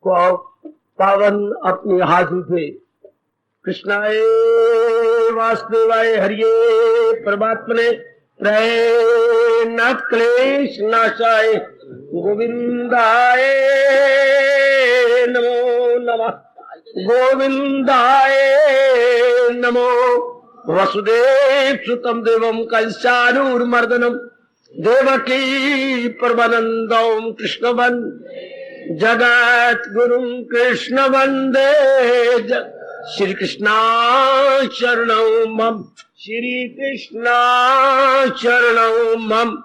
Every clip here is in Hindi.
को पावन अपने हाथ उठे। कृष्णाय वासुदेवाय हरिये परमात्मने प्रेम क्लेश नाशाय गोविंदाय नमो नमः। गोविंदाय नमो। वसुदेव सुतम देवम कंसानूरमर्दनम देवकी परमानंदम कृष्ण वंदे जगत गुरु कृष्ण वंदे श्री कृष्णा शरणं मम। श्री कृष्णा शरणं मम।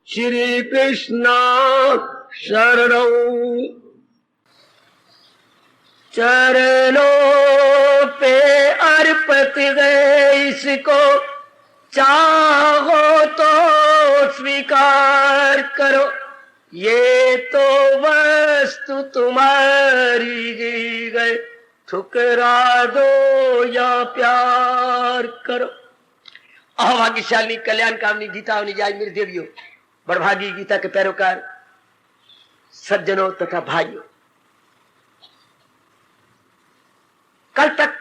श्री कृष्णा शरणं। चरणों पे अर्पित है इसको, चाहो तो स्वीकार करो, ये तो वस्तु तुम्हारी गई, ठुकरा दो या प्यार करो। अभाग्यशाली कल्याण कामनी गीता होनी जाए मेरे देवियों, बड़भागी गीता के पैरोकार सज्जनों तथा भाइयों। कल तक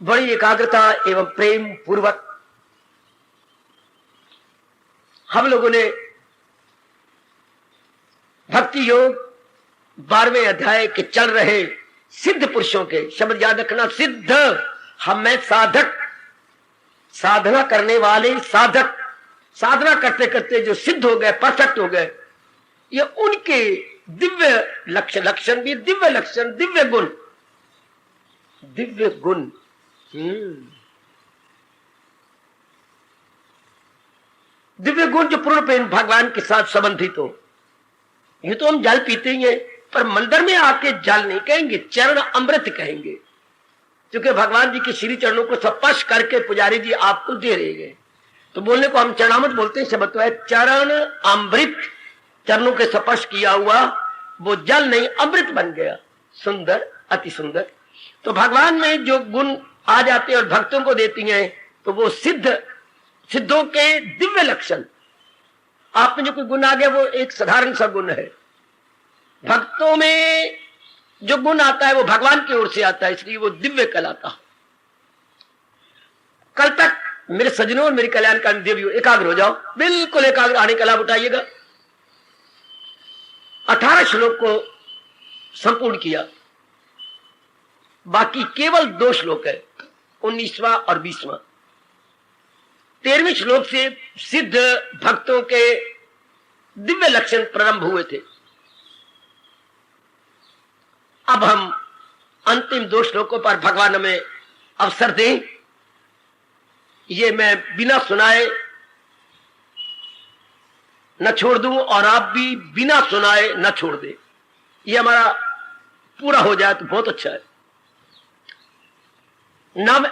बड़ी एकाग्रता एवं प्रेम पूर्वक हम लोगों ने भक्ति योग 12वें अध्याय के चल रहे सिद्ध पुरुषों के शब्द याद रखना। सिद्ध हमें साधक, साधना करने वाले साधक, साधना करते करते जो सिद्ध हो गए, परफेक्ट हो गए, ये उनके दिव्य लक्षण भी दिव्य लक्षण, दिव्य गुण, दिव्य गुण। दिव्य गुण जो पूर्ण प्रेम भगवान के साथ संबंधित हो। ये तो हम जल पीते ही हैं, पर मंदिर में आके जल नहीं कहेंगे, चरण अमृत कहेंगे, क्योंकि भगवान जी के श्री चरणों को स्पर्श करके पुजारी जी आपको दे रहे हैं। तो बोलने को हम चरणामृत बोलते हैं, शब्द तो है चरण अमृत। चरणों के स्पर्श किया हुआ वो जल नहीं, अमृत बन गया। सुंदर, अति सुंदर। तो भगवान में जो गुण आ जाते हैं और भक्तों को देती हैं, तो वो सिद्धों के दिव्य लक्षण। आप में जो कोई गुण आ गया वो एक साधारण सा गुण है। भक्तों में जो गुण आता है वो भगवान की ओर से आता है, इसलिए वो दिव्य कहलाता। कल तक मेरे सज्जनों और मेरी कल्याणकारी देवियों एकाग्र हो जाओ, बिल्कुल एकाग्र आने का लाभ उठाइएगा। 18 श्लोक को संपूर्ण किया, बाकी केवल 2 श्लोक है, 19वां और 20वां। 13वें श्लोक से सिद्ध भक्तों के दिव्य लक्षण प्रारंभ हुए थे। अब हम अंतिम 2 श्लोकों पर भगवान हमें अवसर दें। ये मैं बिना सुनाए न छोड़ दूं और आप भी बिना सुनाए न छोड़ दें। ये हमारा पूरा हो जाए तो बहुत अच्छा है। नाम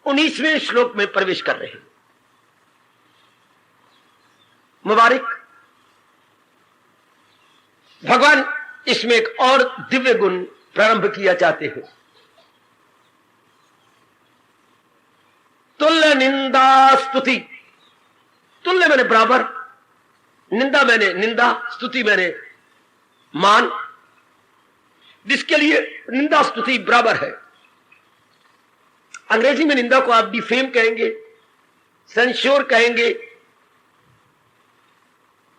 19वें श्लोक में प्रवेश कर रहे हैं। मुबारक। भगवान इसमें एक और दिव्य गुण प्रारंभ किया चाहते हैं। तुल्य निंदा स्तुति। तुल्य मैंने बराबर, निंदा मैंने निंदा, स्तुति मैंने मान, जिसके लिए निंदा स्तुति बराबर है। अंग्रेजी में निंदा को आप डिफेम कहेंगे, सेंश्योर कहेंगे,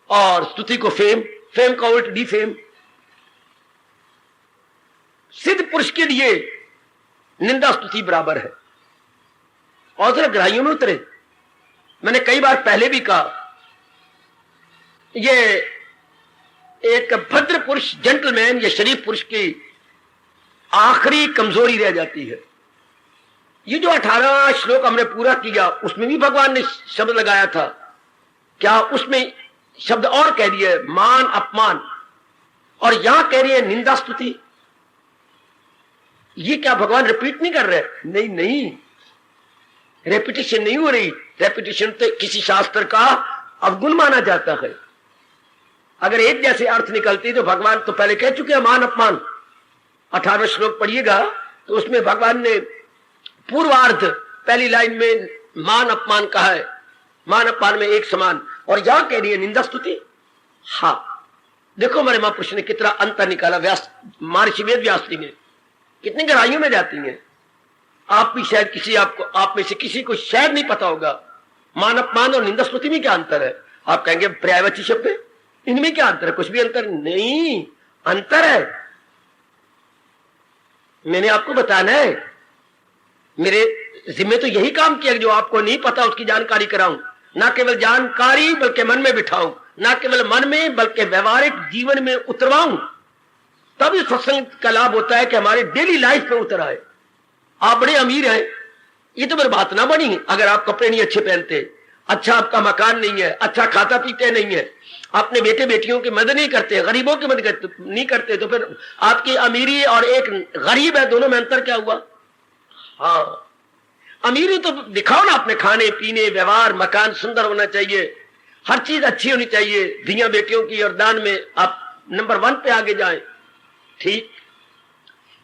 और स्तुति को फेम, फेम का उल्ट डिफेम। सिद्ध पुरुष के लिए निंदा स्तुति बराबर है। और जरा गहराइयों में उतरे। मैंने कई बार पहले भी कहा, ये एक भद्र पुरुष, जेंटलमैन या शरीफ पुरुष की आखिरी कमजोरी रह जाती है। ये जो 18 श्लोक हमने पूरा किया, उसमें भी भगवान ने शब्द लगाया था। क्या उसमें शब्द और कह दिए, मान अपमान, और यहां कह रही है निंदा स्तुति। ये क्या भगवान रिपीट नहीं कर रहे? नहीं नहीं, रेपिटेशन नहीं हो रही। रेपिटेशन तो किसी शास्त्र का अवगुण माना जाता है। अगर एक जैसे अर्थ निकलती तो भगवान तो पहले कह चुके हैं मान अपमान। 18 श्लोक पढ़िएगा तो उसमें भगवान ने पूर्वार्ध पहली लाइन में मान अपमान कहा है, मान अपमान में एक समान, और यहां कह रही है निंदा स्तुति। हाँ, देखो हमारे महापुरुष ने कितना अंतर निकाला। व्यास महर्षि वेद व्यास जी ने कितनी गहराइयों में जाती हैं। आप भी शायद किसी आप में से किसी को शायद नहीं पता होगा मान अपमान और निंदा स्तुति में क्या अंतर है। आप कहेंगे पर्यायवाची शब्द है, इनमें क्या अंतर है? कुछ भी अंतर नहीं, अंतर है। मैंने आपको बताना है, मेरे जिम्मे तो यही काम किया जो आपको नहीं पता उसकी जानकारी कराऊं, ना केवल जानकारी बल्कि मन में बिठाऊं, ना केवल मन में बल्कि व्यवहारिक जीवन में उतरवाऊं। तभी सत्संग का लाभ होता है कि हमारे डेली लाइफ में उतर आए। आप बड़े अमीर हैं, ये तो मेरी बात ना बनी अगर आप कपड़े नहीं अच्छे पहनते, अच्छा आपका मकान नहीं है, अच्छा खाता पीते नहीं है, अपने बेटे बेटियों की मदद नहीं करते, गरीबों की मदद नहीं करते, तो फिर आपकी अमीरी और एक गरीब है दोनों में अंतर क्या हुआ? हाँ, अमीरी तो दिखाओ ना, अपने खाने पीने व्यवहार मकान सुंदर होना चाहिए, हर चीज अच्छी होनी चाहिए, धिया बेटियों की और दान में आप नंबर 1 पे आगे जाएं। ठीक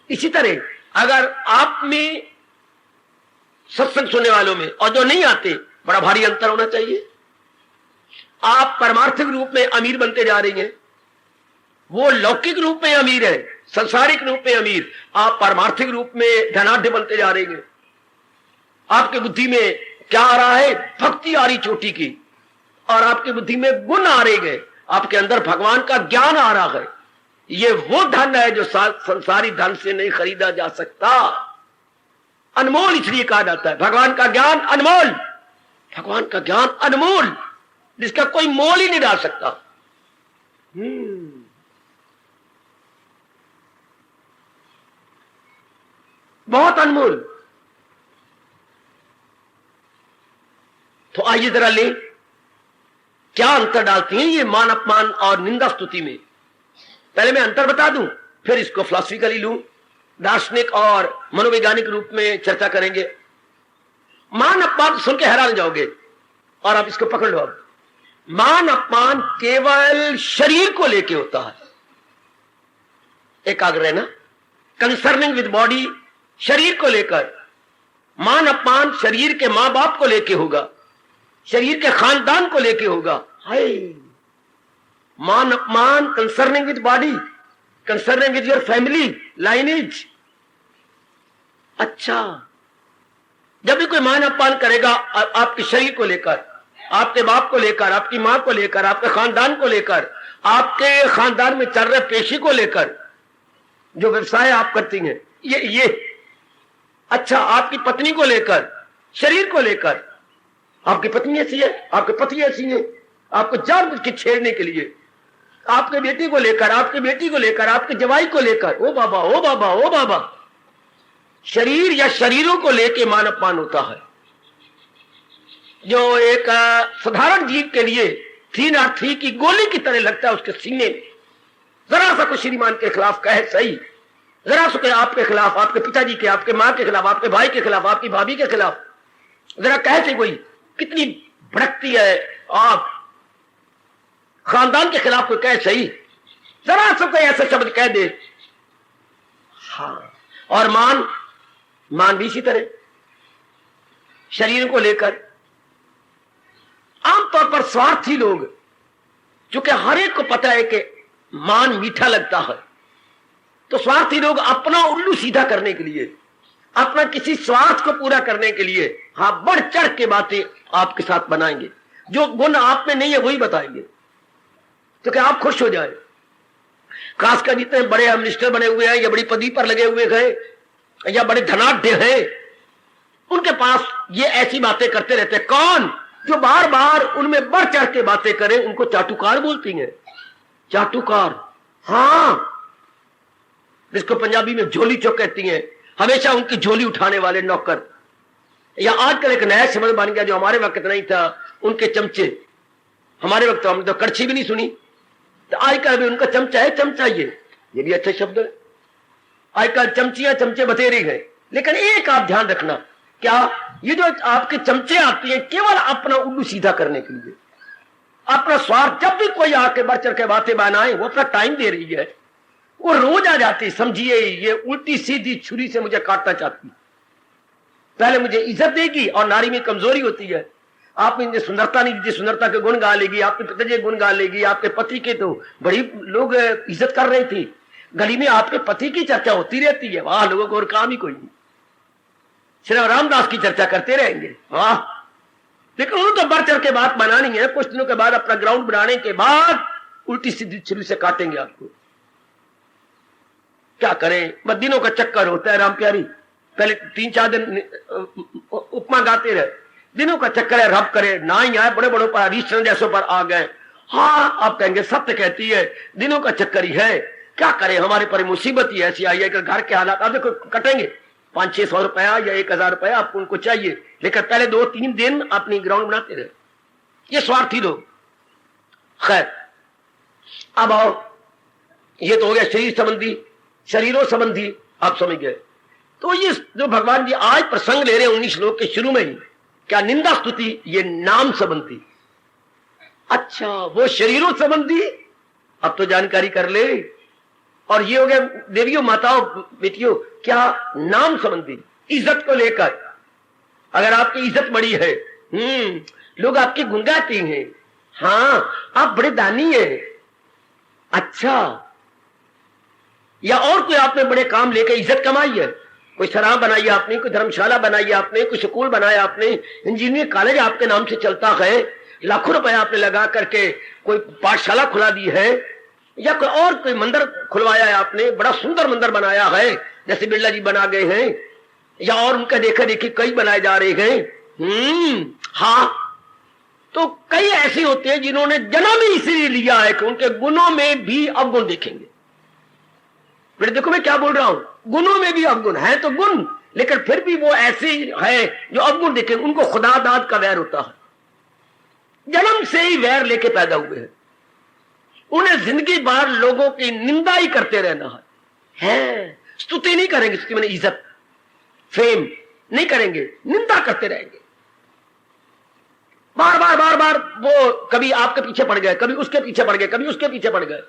इसी तरह अगर आप में सत्संग सुनने वालों में और जो नहीं आते बड़ा भारी अंतर होना चाहिए। आप परमार्थिक रूप में अमीर बनते जा रही हैं, वो लौकिक रूप में अमीर है, संसारिक रूप में अमीर, आप परमार्थिक रूप में धनाढ़ बनते जा रही हैं। आपकी बुद्धि में क्या आ रहा है? भक्ति आ रही चोटी की, और आपकी बुद्धि में गुण आ रहे हैं, आपके अंदर भगवान का ज्ञान आ रहा है। ये वो धन है जो संसारी धन से नहीं खरीदा जा सकता, अनमोल इसलिए कहा जाता है। भगवान का ज्ञान अनमोल, भगवान का ज्ञान अनमोल, जिसका कोई मोल ही नहीं डाल सकता। बहुत अनमोल। तो आइए जरा ले क्या अंतर डालती हैं ये मान अपमान और निंदा स्तुति में। पहले मैं अंतर बता दूं, फिर इसको फिलॉसफिकली लूं, दार्शनिक और मनोवैज्ञानिक रूप में चर्चा करेंगे। मान अपमान सुन के हैरान जाओगे, और आप इसको पकड़ लो। अब मान अपमान केवल शरीर को लेके होता है, एकाग्र रहना, कंसर्निंग विद बॉडी, शरीर को लेकर। मान अपमान शरीर के मां बाप को लेके होगा, शरीर के खानदान को लेके होगा। हाय, मान अपमान concerning with body, concerning with your family lineage. अच्छा, जब भी कोई मान अपमान करेगा आपके शरीर को लेकर, आपके बाप को लेकर, आपकी मां को लेकर, आपके खानदान को लेकर, आपके खानदान में चल रहे पेशे को लेकर, जो व्यवसाय आप करती हैं, ये अच्छा, आपकी पत्नी को लेकर, शरीर को लेकर, आपकी पत्नी ऐसी है, आपके पति ऐसी है, आपको जानबूझ के छेड़ने के लिए, आपके बेटी को लेकर, आपकी बेटी को लेकर, आपके जवाई को लेकर, ओ बाबा ओ बाबा ओ बाबा। शरीर या शरीरों को लेकर मान अपमान होता है, जो एक साधारण जीव के लिए 303 की गोली की तरह लगता है उसके सीने में। जरा सा कुछ श्रीमान के खिलाफ कहे सही, जरा सा कोई आपके खिलाफ, आपके पिताजी के, आपके मां के खिलाफ, आपके भाई के खिलाफ, आपकी भाभी के खिलाफ जरा कहे से कोई कितनी भड़कती है। आप खानदान के खिलाफ कोई कहे सही, जरा सा कोई ऐसा शब्द कह दे। हाँ, और मान भी इसी तरह शरीर को लेकर। आमतौर पर स्वार्थी लोग, क्योंकि हर एक को पता है कि मान मीठा लगता है, तो स्वार्थी लोग अपना उल्लू सीधा करने के लिए, अपना किसी स्वार्थ को पूरा करने के लिए, हाँ, बढ़ चढ़ के बातें आपके साथ बनाएंगे। जो गुण आप में नहीं है वही बताएंगे, तो क्या आप खुश हो जाए। खासकर जितने बड़े मिनिस्टर बने हुए हैं, या बड़ी पदवी पर लगे हुए गए, या बड़े धनाढ़ हैं, उनके पास ये ऐसी बातें करते रहते। कौन? जो बार बार उनमें बढ़ चढ़ के बातें करें, उनको चाटुकार बोलती हैं। चाटुकार, हाँ, जिसको पंजाबी में झोली चौक कहती हैं। हमेशा उनकी झोली उठाने वाले नौकर, या आजकल एक नया शब्द बन गया जो हमारे वक्त नहीं था, उनके चमचे। हमारे वक्त तो हमने तो कड़छी भी नहीं सुनी, तो आजकल भी उनका चमचा है, चमचा ये भी अच्छा शब्द है। आजकल चमचियां चमचे बतेरे गए। लेकिन एक आप ध्यान रखना, क्या ये जो आपके चमचे आती हैं केवल अपना उल्लू सीधा करने के लिए, अपना स्वार्थ। जब भी कोई आके बढ़ चढ़ के बातें बनाए, वो अपना टाइम दे रही है, वो रोज आ जाती, समझिए ये उल्टी सीधी छुरी से मुझे काटना चाहती। पहले मुझे इज्जत देगी, और नारी में कमजोरी होती है, आपने सुंदरता नहीं दी, सुंदरता के गुण गा लेगी, आपके पिताजी के गुण गा लेगी, आपके पति के तो बड़ी लोग इज्जत कर रही थी, गली में आपके पति की चर्चा होती रहती है, वाह लोगों को और काम ही कोई नहीं, सिर्फ रामदास की चर्चा करते रहेंगे, वाह। लेकिन उन्होंने तो बढ़ चढ़ के बात बनानी है, कुछ दिनों के बाद अपना ग्राउंड बनाने के बाद उल्टी सीधी छुरी से काटेंगे आपको। क्या करें, बस दिनों का चक्कर होता है राम प्यारी, पहले 3-4 दिन उपमा गाते रहे, दिनों का चक्कर है, रब करे ना ही आए, बड़े बड़ों पर हरीशचंद्र जैसों पर आ गए। हाँ आप कहेंगे सत्य कहती है, दिनों का चक्कर ही है, क्या करें, हमारे पर मुसीबत ही ऐसी आई है कि घर के हालात, आप देखो कटेंगे 500-600 रुपया या 1000 रुपया आपको उनको चाहिए, लेकिन पहले 2-3 दिन अपनी ग्राउंड बनाते रहे, ये स्वार्थी लोग। खैर अब आओ, ये तो हो गया शरीर संबंधी, शरीरों संबंधी आप समझ गए। तो ये जो भगवान जी आज प्रसंग ले रहे हैं 19 श्लोक के शुरू में ही, क्या निंदा स्तुति, ये नाम संबंधी। अच्छा वो शरीरों संबंधी, अब तो जानकारी कर ले। और ये हो गया देवियों माताओं बेटियों, क्या नाम संबंधी, इज्जत को लेकर, अगर आपकी इज्जत बड़ी है, लोग आपकी गुण गाते हैं, हाँ आप बड़े दानी हैं, अच्छा, या और कोई आपने बड़े काम लेकर इज्जत कमाई है, कोई शराब बनाई है आपने, कोई धर्मशाला बनाई है आपने, कोई स्कूल बनाया आपने, इंजीनियरिंग कॉलेज आपके नाम से चलता है, लाखों रुपए आपने लगा करके कोई पाठशाला खुला दी है, या कोई और कोई मंदिर खुलवाया है आपने, बड़ा सुंदर मंदिर बनाया है, जैसे बिरला जी बना गए हैं, या और उनका देखा देखी कई बनाए जा रहे हैं। हाँ तो कई ऐसे होते हैं जिन्होंने जन्म ही इसलिए लिया है कि उनके गुणों में भी अवगुण देखेंगे। फिर देखो मैं क्या बोल रहा हूं, गुणों में भी अवगुण है तो गुण, लेकिन फिर भी वो ऐसे है जो अवगुण देखेंगे, उनको खुदा दाद का वैर होता है, जन्म से ही वैर लेके पैदा हुए हैं, उन्हें जिंदगी भर लोगों की निंदा ही करते रहना है, स्तुति नहीं करेंगे, स्तुति मैंने इज्जत फेम नहीं करेंगे, निंदा करते रहेंगे, बार बार बार बार वो कभी आपके पीछे पड़ गए, कभी उसके पीछे पड़ गए, कभी उसके पीछे पड़ गए,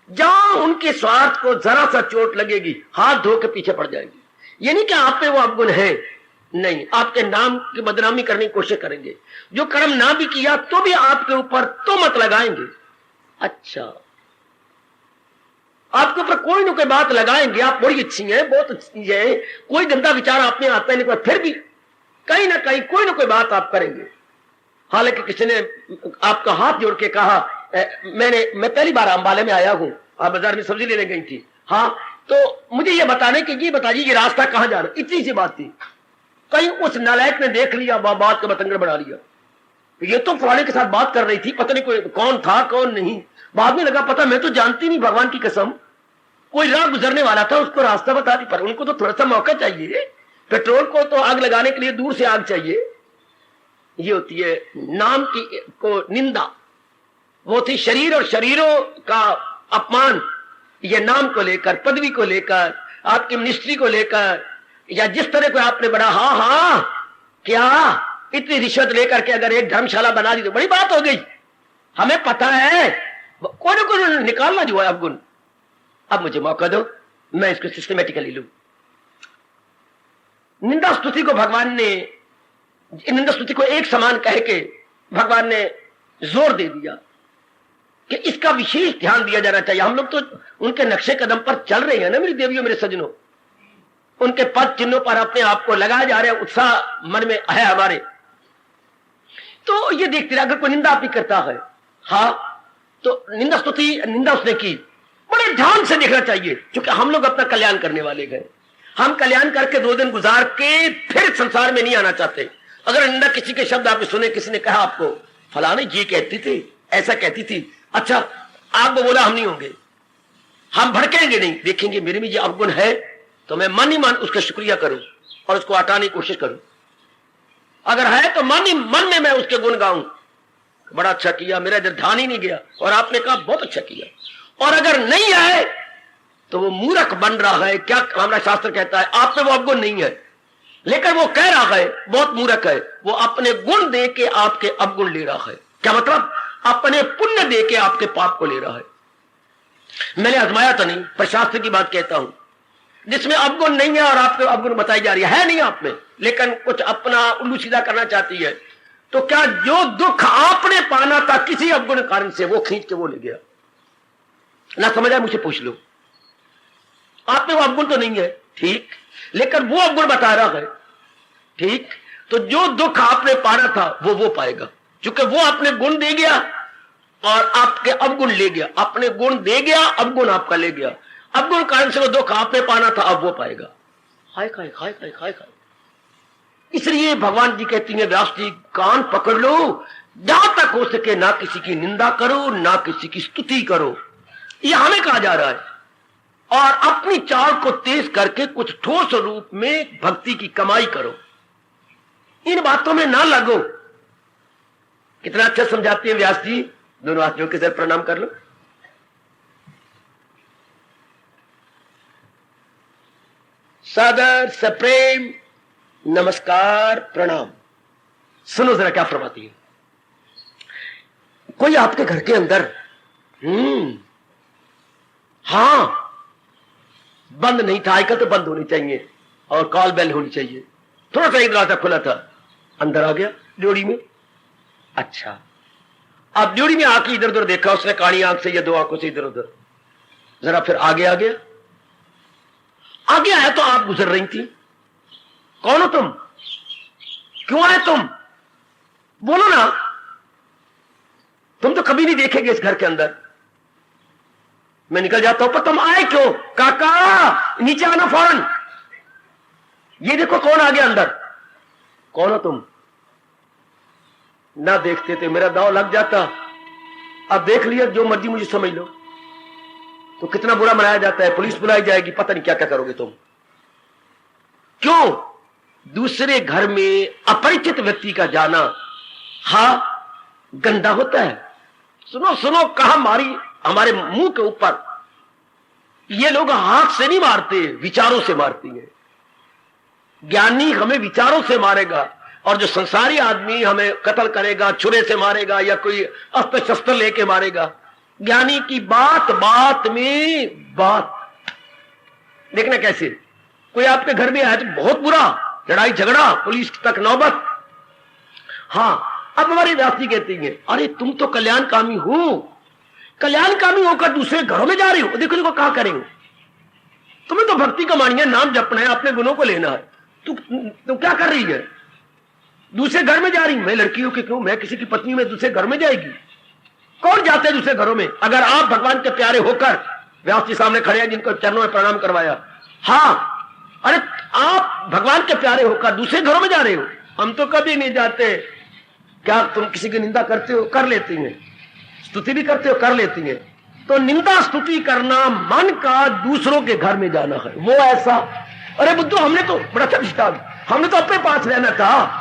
जहां उनके स्वार्थ को जरा सा चोट लगेगी हाथ धो के पीछे पड़ जाएगी। ये नहीं कि आप पे वो अवगुण है, नहीं, आपके नाम की बदनामी करने की कोशिश करेंगे, जो कर्म ना भी किया तो भी आपके ऊपर तो मत लगाएंगे। अच्छा आपके ऊपर कोई ना कोई बात लगाएंगे, आप बड़ी अच्छी हैं, बहुत अच्छी है, कोई गंदा विचार आप में आता नहीं, फिर भी कहीं ना कहीं कोई ना कोई बात आप करेंगे। हालांकि किसी ने आपका हाथ जोड़ के कहा, मैं पहली बार अंबाले में आया हूं, आप बाजार में सब्जी लेने गई थी, हाँ तो मुझे ये बताने की, ये बताइए ये रास्ता कहां जा रहा है, इतनी सी बात थी, कहीं उस नालायक ने देख लिया, बात का बतंगड़ बना लिया, ये तो फलाने के साथ बात कर रही थी, पता नहीं कोई कौन था कौन नहीं, बाद में लगा पता मैं तो जानती नहीं, भगवान की कसम, कोई राह गुजरने वाला था उसको रास्ता बता दी, पर उनको तो थोड़ा सा मौका चाहिए, पेट्रोल को तो आग लगाने के लिए दूर से आग चाहिए। ये होती है नाम की को निंदा, वो थी शरीर और शरीरों का अपमान, ये नाम को लेकर, पदवी को लेकर, आपकी मिनिस्ट्री को लेकर, या जिस तरह को आपने बड़ा, हाँ क्या इतनी रिश्वत लेकर के अगर एक धर्मशाला बना दी तो बड़ी बात हो गई, हमें पता है, कोई ना कोई निकालना जो है अवगुण। अब मुझे मौका दो, मैं इसको सिस्टमेटिकली लूं। निंदा स्तुति को भगवान ने, निंदा स्तुति को एक समान कह के भगवान ने जोर दे दिया कि इसका विशेष ध्यान दिया जाना चाहिए। हम लोग तो उनके नक्शे कदम पर चल रहे हैं ना मेरी देवियों, मेरे सज्जनों, उनके पद चिन्हों पर अपने आप को लगाया जा रहा है, उत्साह मन में है हमारे। तो ये देखते रहे, अगर कोई निंदा आपकी करता है, हाँ तो निंदा स्तुति, निंदा उसने की, बड़े ध्यान से देखना चाहिए, क्योंकि हम लोग अपना कल्याण करने वाले गए, हम कल्याण करके 2 दिन गुजार के फिर संसार में नहीं आना चाहते। अगर निंदा किसी के शब्द आपने सुने, किसी ने कहा आपको फलाने जी कहती थी, ऐसा कहती थी, अच्छा आपको बोला हम नहीं होंगे, हम भड़केंगे नहीं, देखेंगे मेरे में ये अवगुण है तो मैं मन ही मन उसका शुक्रिया करूं और उसको हटाने की कोशिश करूं, अगर है तो मन ही मन में मैं उसके गुण गाऊं, बड़ा अच्छा किया, मेरा इधर ध्यान ही नहीं गया, और आपने कहा बहुत अच्छा किया, और अगर नहीं है तो वो मूर्ख बन रहा है। क्या हमारा शास्त्र कहता है, आप में वो अवगुण नहीं है, लेकिन वो कह रहा है बहुत मूर्ख है, वो अपने गुण दे के आपके अवगुण ले रहा है। क्या मतलब, अपने पुण्य दे के आपके पाप को ले रहा है। मैंने आजमाया तो नहीं, पर शास्त्र की बात कहता हूं, जिसमें अवगुण नहीं है और आपको अवगुण बताई जा रही है नहीं आप में, लेकिन कुछ अपना उल्लू सीधा करना चाहती है, तो क्या जो दुख आपने पाना था किसी अवगुण कारण से, वो खींच के वो ले गया? ना समझ आए मुझे पूछ लो। आप में वो अवगुण तो नहीं है, ठीक, लेकिन वो अवगुण बता रहा है, ठीक, तो जो दुख आपने पाना था वो पाएगा, क्योंकि वो अपने गुण दे गया और आपके अवगुण ले गया। अपने गुण दे गया, अवगुण आपका ले गया। अवगुण कारण से वो दुख आपने पाना था, अब वो पाएगा। हाय खाए खाए खाए खाए खाए। इसलिए भगवान जी कहती हैं, व्यास जी कान पकड़ लो, जहां तक हो सके ना किसी की निंदा करो, ना किसी की स्तुति करो, ये हमें कहा जा रहा है। और अपनी चाल को तेज करके कुछ ठोस रूप में भक्ति की कमाई करो, इन बातों में ना लगो। कितना अच्छा समझाते हैं व्यास जी। दोनों हाथियों के सर प्रणाम कर लो। सादर सप्रेम नमस्कार प्रणाम। सुनो जरा क्या फरमाती है। कोई आपके घर के अंदर हां बंद नहीं था, आजकल तो बंद होनी चाहिए और कॉल बेल होनी चाहिए। थोड़ा सा दरवाजा खुला था, अंदर आ गया ड्योढ़ी में। अच्छा, अब ड्योढ़ी में आके इधर उधर देखा उसने, काली आंख से या दो आंखों से इधर उधर, जरा फिर आगे आ गया। आगे आया तो आप गुजर रही थी। कौन हो तुम? क्यों आए तुम? बोलो ना, तुम तो कभी नहीं देखेंगे इस घर के अंदर। मैं निकल जाता हूं, पर तुम आए क्यों? काका नीचे आना फौरन। ये देखो कौन आ गया अंदर। कौन हो तुम? ना देखते थे मेरा दांव लग जाता। अब देख लिया, जो मर्जी मुझे समझ लो। तो कितना बुरा मनाया जाता है, पुलिस बुलाई जाएगी, पता नहीं क्या क्या करोगे तुम। क्यों? दूसरे घर में अपरिचित व्यक्ति का जाना गंदा होता है। सुनो सुनो, कहा मारी हमारे मुंह के ऊपर। ये लोग हाथ से नहीं मारते, विचारों से मारती है। ज्ञानी हमें विचारों से मारेगा, और जो संसारी आदमी हमें कत्ल करेगा, छुरे से मारेगा या कोई अस्त्र शस्त्र लेके मारेगा। ज्ञानी की बात बात में बात। देखना कैसे कोई आपके घर में आया तो बहुत बुरा, लड़ाई झगड़ा, पुलिस तक नौबत। अब हमारी दासी कहती है, अरे तुम तो कल्याणकामी हो, कल्याणकामी होकर दूसरे घरों में जा रही हो। देखो कहा करेंगे, तुम्हें तो भक्ति कमानी है, नाम जपना है, अपने गुणों को लेना है। तू क्या कर रही है? दूसरे घर में जा रही। मैं लड़की हूं कि क्यों, मैं किसी की पत्नी में दूसरे घर में जाएगी? कौन जाते हैं दूसरे घरों में? अगर आप भगवान के प्यारे होकर, व्यास जी सामने खड़े हैं जिनको चरणों में प्रणाम करवाया, अरे आप भगवान के प्यारे होकर दूसरे घरों में जा रहे हो। हम तो कभी नहीं जाते। क्या तुम किसी की निंदा करते हो? कर लेती हैं। स्तुति भी करते हो? कर लेती हैं। तो निंदा स्तुति करना मन का दूसरों के घर में जाना है, वो ऐसा। अरे बुद्धू, हमने तो बड़ा अच्छा, हमने तो अपने पास रहना था।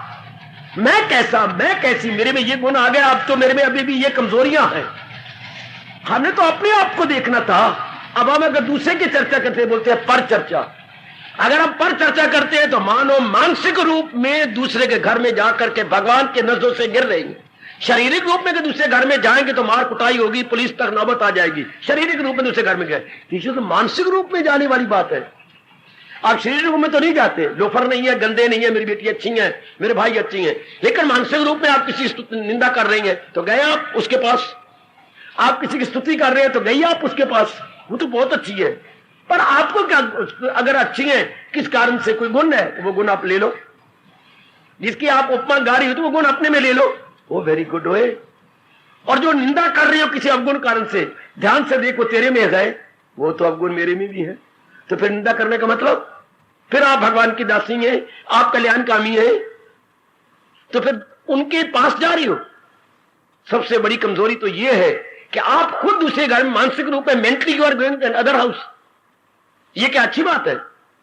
मैं कैसा, मैं कैसी, मेरे में ये गुण आ गया, अब तो मेरे में अभी भी ये कमजोरियां हैं। हमने तो अपने आप को देखना था। अब हम अगर दूसरे की चर्चा करते, बोलते हैं पर चर्चा। अगर हम पर चर्चा करते हैं तो मानो मानसिक रूप में दूसरे के घर में जाकर के भगवान के नजरों से गिर रही है। शारीरिक रूप में दूसरे घर में जाएंगे तो मार कुटाई होगी, पुलिस तक नौबत आ जाएगी। शारीरिक रूप में दूसरे घर में गए, तीसरे तो मानसिक रूप में जाने वाली बात है। आप शारीरिक रूप में तो नहीं जाते, लोफर नहीं है, गंदे नहीं है, मेरी बेटी अच्छी है, मेरे भाई अच्छी हैं, लेकिन मानसिक रूप में आप किसी निंदा कर रही हैं तो गए आप उसके पास। आप किसी की स्तुति कर रहे हैं तो गई आप उसके पास, वो तो बहुत अच्छी है। पर आपको क्या, अगर अच्छी है किस कारण से, कोई गुण है तो वो गुण आप ले लो। जिसकी आप उपमा गा रही हो तो वो गुण अपने में ले लो, वो वेरी गुड होए। और जो निंदा कर रही हो किसी अवगुण कारण से, ध्यान से देखो तेरे में है, वो तो अवगुण मेरे में भी है। तो फिर निंदा करने का मतलब, फिर आप भगवान की दासी हैं, आप कल्याणकामी हैं, तो फिर उनके पास जा रही हो। सबसे बड़ी कमजोरी तो यह है कि आप खुद दूसरे घर में मानसिक रूप में, mentally you are going to other house. ये क्या अच्छी बात है?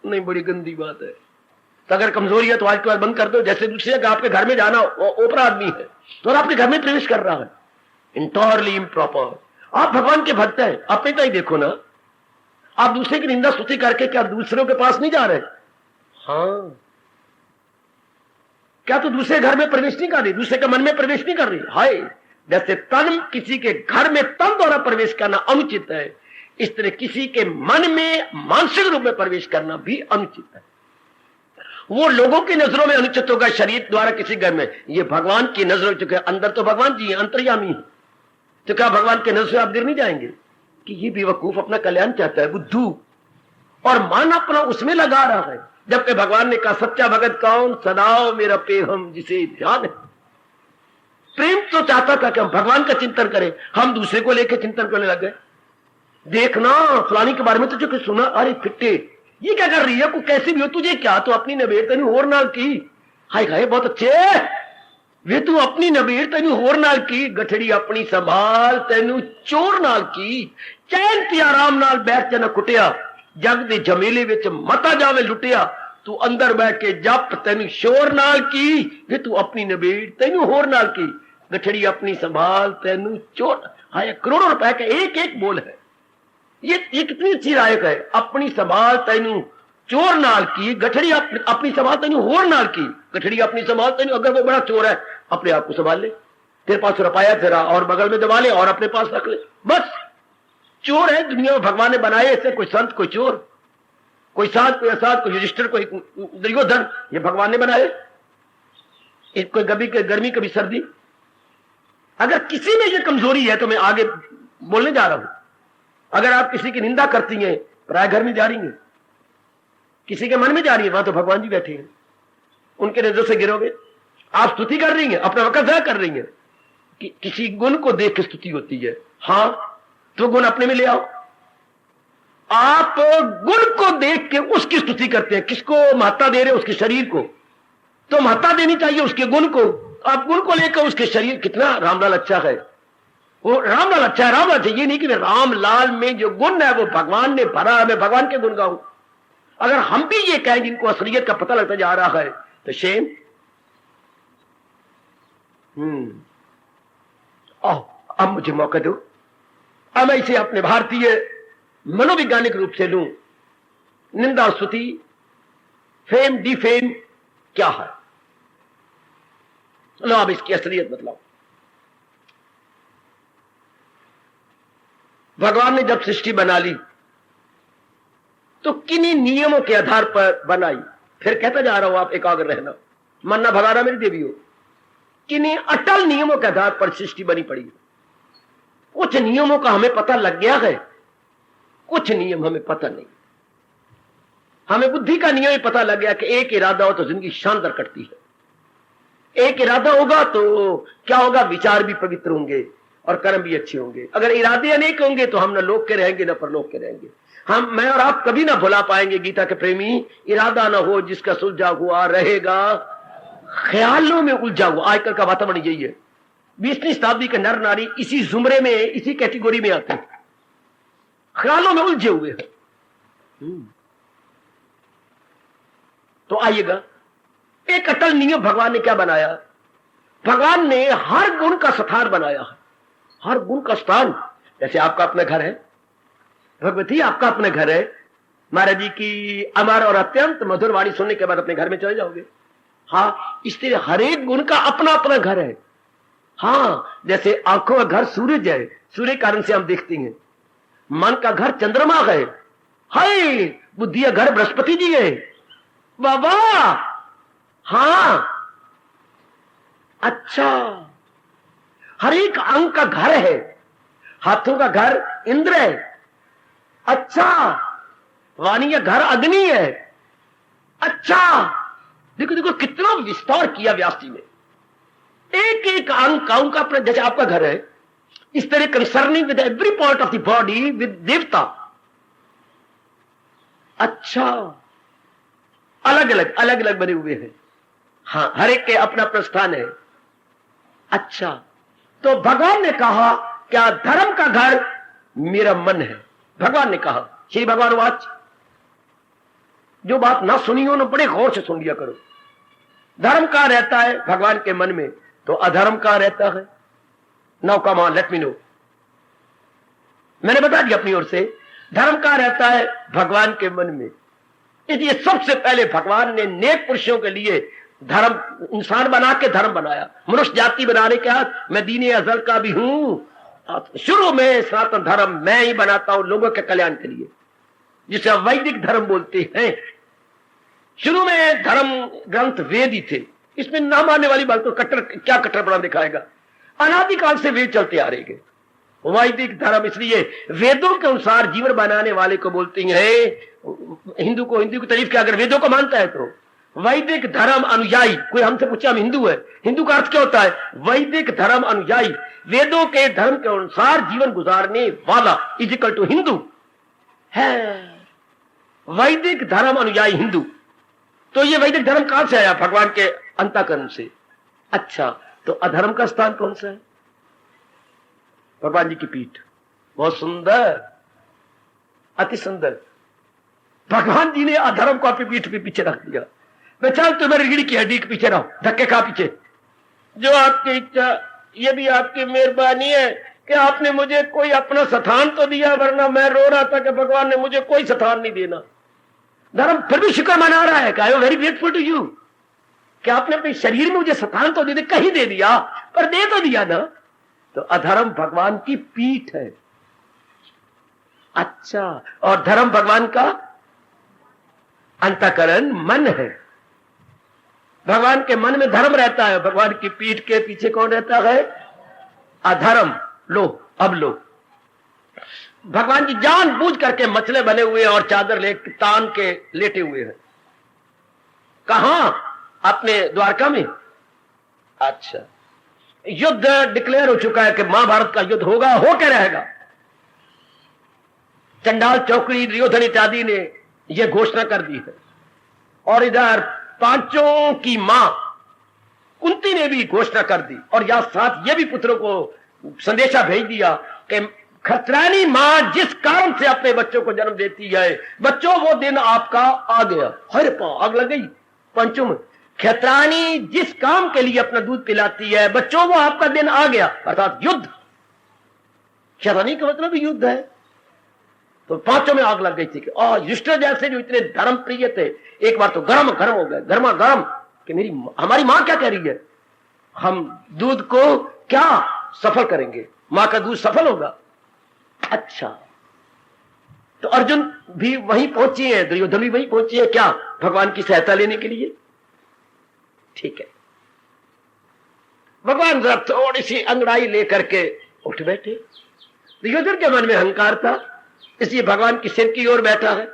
नहीं, बड़ी गंदी बात है। तो अगर कमजोरी है तो आज के बाद बंद कर दो। जैसे दूसरे का आपके घर में जाना, ओपरा आदमी है तो आपके घर में प्रवेश कर रहा है, इंटोरली इम्प्रॉपर। आप भगवान के भक्त हैं, अपने तो ही देखो ना। आप दूसरे की निंदा स्तुति करके क्या दूसरों के पास नहीं जा रहे? क्या तो दूसरे घर में प्रवेश नहीं कर रही, दूसरे के मन में प्रवेश नहीं कर रही? हाय, जैसे तन किसी के घर में तन द्वारा प्रवेश करना अनुचित है, इस तरह किसी के मन में मानसिक रूप में प्रवेश करना भी अनुचित है। वो लोगों की नजरों में अनुचित होगा शरीर द्वारा किसी घर में, ये भगवान की नजरों चुके अंदर तो भगवान जी अंतर्यामी है, तो क्या भगवान के नजर से आप गिर नहीं जाएंगे कि ये बेवकूफ अपना कल्याण चाहता है, बुद्धू, और मन अपना उसमें लगा रहा है, जबकि भगवान ने कहा सच्चा भगत कौन, सदाओ मेरा पेहम जिसे ध्यान है। प्रेम तो चाहता था कि हम भगवान का चिंतन करें, हम दूसरे को लेकर चिंतन करने लग गए। देखना फलानी के बारे में तुझे कुछ सुना, अरे फिट्टे ये क्या कर रही है, को कैसी भी हो, तुझे क्या तो अपनी नबेड़ तेन होर नाल की, हाय हाय बहुत अच्छे वे तू अपनी नबेड़ तेन होर नाल की, गठड़ी अपनी संभाल तेन चोर नाल की, चैन ते आराम नाल बैठ च न कुटिया, जग दे झमेले विच मता जावे लुटिया, तू अंदर बैठ के जप तेन शोर नाल की, वे तू अपनी नबेड़ तेन होर नाल की, गठड़ी अपनी संभाल तेन चोर। हाय करोड़ों रुपए का एक एक बोल है, ये कितनी अच्छी रायक है। अपनी संभाल तेनू चोर नाल की, गठड़ी अपनी संभाल तेनू होर नाल की, गठड़ी अपनी संभाल तेनू, अगर वो बड़ा चोर है अपने आप को संभाल ले, तेरे पास रुपया तेरा और बगल में दबा ले और अपने पास रख ले, बस चोर है दुनिया में भगवान ने बनाए ऐसे, कोई संत कोई चोर, कोई साध कोई असाध, कोई युधिष्ठिर कोई दुर्योधन, ये भगवान ने बनाए। कोई गर्मी कभी सर्दी, अगर किसी में ये कमजोरी है तो मैं आगे बोलने जा रहा हूं, अगर आप किसी की निंदा करती हैं पराए घर में जा रही हैं, किसी के मन में जा रही है, वहां तो भगवान जी बैठे हैं, उनके नजर से गिरोगे। आप स्तुति कर रही हैं, अपना वक्त ज़ाया कर रही हैं, किसी गुण को देख के स्तुति होती है, हां तो गुण अपने में ले आओ। आप गुण को देख के उसकी स्तुति करते हैं, किसको महत्ता दे रहे हो, उसके शरीर को, तो महत्ता देनी चाहिए उसके गुण को। आप गुण को लेकर उसके शरीर, कितना रामलाल अच्छा है, वो रामलाल अच्छा है, रामलाल चाहिए नहीं कि रामलाल में जो गुण है वो भगवान ने भरा है, मैं भगवान के गुण गाऊं। अगर हम भी ये कहें जिनको असलियत का पता लगता जा रहा है तो शेम। अब मुझे मौका दो, अब मैं इसे अपने भारतीय मनोवैज्ञानिक रूप से लूं, निंदा स्तुति फेम डिफेम क्या है, लो अब इसकी असलियत बतलाओ। भगवान ने जब सृष्टि बना ली तो किन्हीं नियमों के आधार पर बनाई, फिर कहता जा रहा हूं आप एकाग्र रहना, मानना भगाना मेरी देवी हो, किन्हीं अटल नियमों के आधार पर सृष्टि बनी पड़ी। कुछ नियमों का हमें पता लग गया है, कुछ नियम हमें पता नहीं। हमें बुद्धि का नियम ही पता लग गया कि एक इरादा हो तो जिंदगी शानदार कटती है, एक इरादा होगा तो क्या होगा, विचार भी पवित्र होंगे और कर्म भी अच्छे होंगे। अगर इरादे अनेक होंगे तो हम न लोक के रहेंगे न परलोक के रहेंगे। हम, मैं और आप कभी ना भुला पाएंगे गीता के प्रेमी, इरादा ना हो जिसका सुलझा हुआ रहेगा ख्यालों में उलझा हुआ। आजकल का वातावरण यही है, 20वीं शताब्दी के नर नारी इसी जुमरे में, इसी कैटेगरी में आते हैं, ख्यालों में उलझे हुए हैं। तो आइएगा, एक अटल नियम भगवान ने क्या बनाया, भगवान ने हर गुण का स्थान बनाया है, हर गुण का स्थान। जैसे आपका अपना घर है, भगवती आपका अपना घर है, महाराज जी की अमर और अत्यंत मधुर वाणी सुनने के बाद अपने घर में चले जाओगे। हाँ, इसलिए हर एक गुण का अपना अपना घर है। हाँ, जैसे आंखों का घर सूरज है, सूर्य कारण से हम देखते हैं। मन का घर चंद्रमा है, हाय बुद्धि का घर बृहस्पति जी है। बाबा हाँ, अच्छा, हर एक अंग का घर है, हाथों का घर इंद्र है, अच्छा, वाणी का घर अग्नि है, अच्छा। देखो देखो कितना विस्तार किया व्यास जी ने, एक एक अंग का उनका अपना, जैसे आपका घर है, इस तरह concerning with every part of the body with देवता। अच्छा, अलग अलग बने हुए हैं। हाँ, हर एक के अपना अपना स्थान है। अच्छा, तो भगवान ने कहा क्या धर्म का घर मेरा मन है। भगवान ने कहा, श्री भगवान वाच, जो बात ना सुनी हो ना बड़े गौर से सुन लिया करो। धर्म कहां रहता है भगवान के मन में, तो अधर्म कहां रहता है। Now come on let me know, मैंने बता दिया अपनी ओर से, धर्म कहां रहता है भगवान के मन में। इसलिए सबसे पहले भगवान ने नेक पुरुषों के लिए धर्म, इंसान बना के धर्म बनाया। मनुष्य जाति बनाने के बाद मैं दीने अजल का भी हूं, शुरू में सनातन धर्म मैं ही बनाता हूं लोगों के कल्याण के लिए, जिसे वैदिक धर्म बोलते हैं। शुरू में धर्म ग्रंथ वेद ही थे, इसमें ना मानने वाली बात तो क्या कट्टरपना दिखाएगा। अनादिकाल से वेद चलते आ रहे हैं। वैदिक धर्म इसलिए वेदों के अनुसार जीवन बनाने वाले को बोलते हैं हिंदू को। हिंदू की तारीफ क्या, अगर वेदों को मानता है तो वैदिक धर्म अनुयायी। कोई हमसे पूछे हम हिंदू है, हिंदू का अर्थ क्या होता है? वैदिक धर्म अनुयायी, वेदों के धर्म के अनुसार जीवन गुजारने वाला इजिकल टू हिंदू है। वैदिक धर्म अनुयायी हिंदू। तो ये वैदिक धर्म कहां से आया? भगवान के अंतःकरण से। अच्छा, तो अधर्म का स्थान कौन सा है? भगवान जी की पीठ। बहुत सुंदर, अति सुंदर। भगवान जी ने अधर्म को अपनी पीठ पे पीछे रख दिया। मैं चल तुम्हें रीढ़ की हड्डी के पीछे रहो, धक्के खा पीछे। जो आपकी इच्छा, ये भी आपकी मेहरबानी है कि आपने मुझे कोई अपना स्थान तो दिया, वरना मैं रो रहा था कि भगवान ने मुझे कोई स्थान नहीं देना। धर्म फिर भी शुक्र मना रहा है, I am very grateful to you, कि आपने अपने शरीर में मुझे स्थान तो दे दिया, कहीं दे दिया पर दे तो दिया ना। तो अधर्म भगवान की पीठ है। अच्छा, और धर्म भगवान का अंतःकरण मन है। भगवान के मन में धर्म रहता है, भगवान की पीठ के पीछे कौन रहता है? अधर्म। लो अब लो, भगवान जी जानबूझ करके मछले बने हुए और चादर ले तान के लेटे हुए हैं। कहां? अपने द्वारका में। अच्छा, युद्ध डिक्लेयर हो चुका है कि महाभारत का युद्ध होगा, हो के रहेगा। चंडाल, चौकड़ी, दुर्योधन इत्यादि ने यह घोषणा कर दी है। और इधर पांचों की मां कुंती ने भी घोषणा कर दी, और या साथ ये भी पुत्रों को संदेशा भेज दिया कि खतरानी मां जिस कारण से अपने बच्चों को जन्म देती है, बच्चों वो दिन आपका आ गया। हर पा आग लग गई पंचों में। खतरानी जिस काम के लिए अपना दूध पिलाती है, बच्चों वो आपका दिन आ गया, अर्थात युद्ध। खतरानी का मतलब युद्ध है। तो पांचों में आग लग गई थी कि युष्टर जैसे जो इतने धर्म प्रिय थे, एक बार तो गरम गरम हो गए, गर्मा गर्म, कि हमारी मां क्या कह रही है, हम दूध को क्या सफल करेंगे, मां का दूध सफल होगा। अच्छा, तो अर्जुन भी वहीं पहुंची है, दुर्योधन भी वहीं पहुंची है, क्या भगवान की सहायता लेने के लिए। ठीक है, भगवान जरा थोड़ी सी अंगड़ाई लेकर के उठ बैठे। दुर्योधन के मन में अहंकार था, इसलिए भगवान की सिर की ओर बैठा है।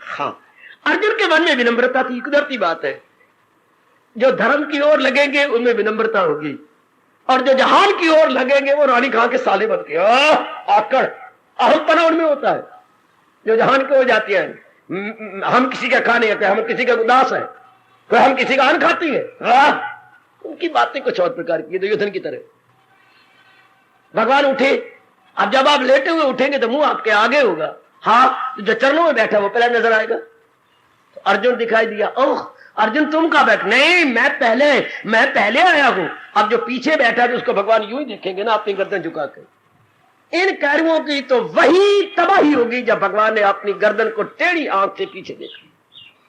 हाँ, अर्जुन के मन में विनम्रता थी। कुदरती बात है, जो धर्म की ओर लगेंगे उनमें विनम्रता होगी, और जो जहान की ओर लगेंगे वो रानी खां के साले बन के आकड़ अहमपना उनमें होता है। जो जहान की ओर जाती है, हम किसी का खा नहीं होते, हम किसी का उदास है, तो हम किसी का अन्न खाती है। उनकी बातें कुछ और प्रकार की, दुर्योधन की तरह। भगवान उठे। अब जब आप लेटे हुए उठेंगे तो मुंह आपके आगे होगा। हाँ, जो चरणों में बैठा वो पहले नजर आएगा। तो अर्जुन दिखाई दिया। ओह अर्जुन तुम कहां बैठ? नहीं, मैं पहले आया हूं। अब जो पीछे बैठा है उसको भगवान यूं ही देखेंगे ना, अपनी गर्दन झुका के। इन कैरुओं की तो वही तबाही होगी जब भगवान ने अपनी गर्दन को टेढ़ी आंख से पीछे देखा।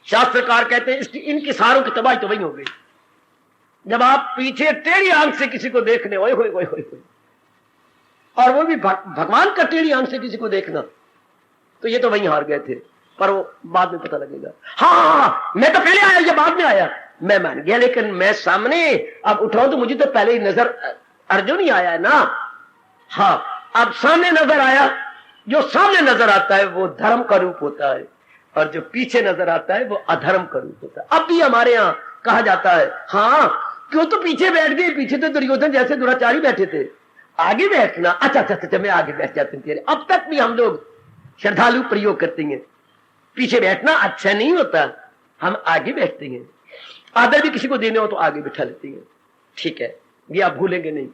शास्त्रकार कहते हैं इनकी सारों की तबाही तो वही हो गई जब आप पीछे टेढ़ी आंख से किसी को देखने, ओए होए होए होए, और वो भी भगवान का टेढ़ी आंख से किसी को देखना, तो ये तो वहीं हार गए थे। पर वो बाद में पता लगेगा। हाँ, मैं तो पहले आया, ये बाद में आया, मैं मान गया, लेकिन मैं सामने अब उठाऊं तो मुझे तो पहले ही नजर अर्जुन ही आया है ना। हाँ, अब सामने नजर आया। जो सामने नजर आता है वो धर्म का रूप होता है, और जो पीछे नजर आता है वो अधर्म का रूप होता है। अब भी हमारे यहाँ कहा जाता है, हाँ क्यों तो पीछे बैठ गए, पीछे तो दुर्योधन जैसे दुराचारी बैठे थे, आगे बैठना। अच्छा, मैं आगे बैठ जाती हूँ। अब तक भी हम लोग श्रद्धालु प्रयोग करते हैं, पीछे बैठना अच्छा नहीं होता, हम आगे बैठते हैं। आदर भी किसी को देने हो तो आगे बिठा लेते हैं। ठीक है, ये आप भूलेंगे नहीं।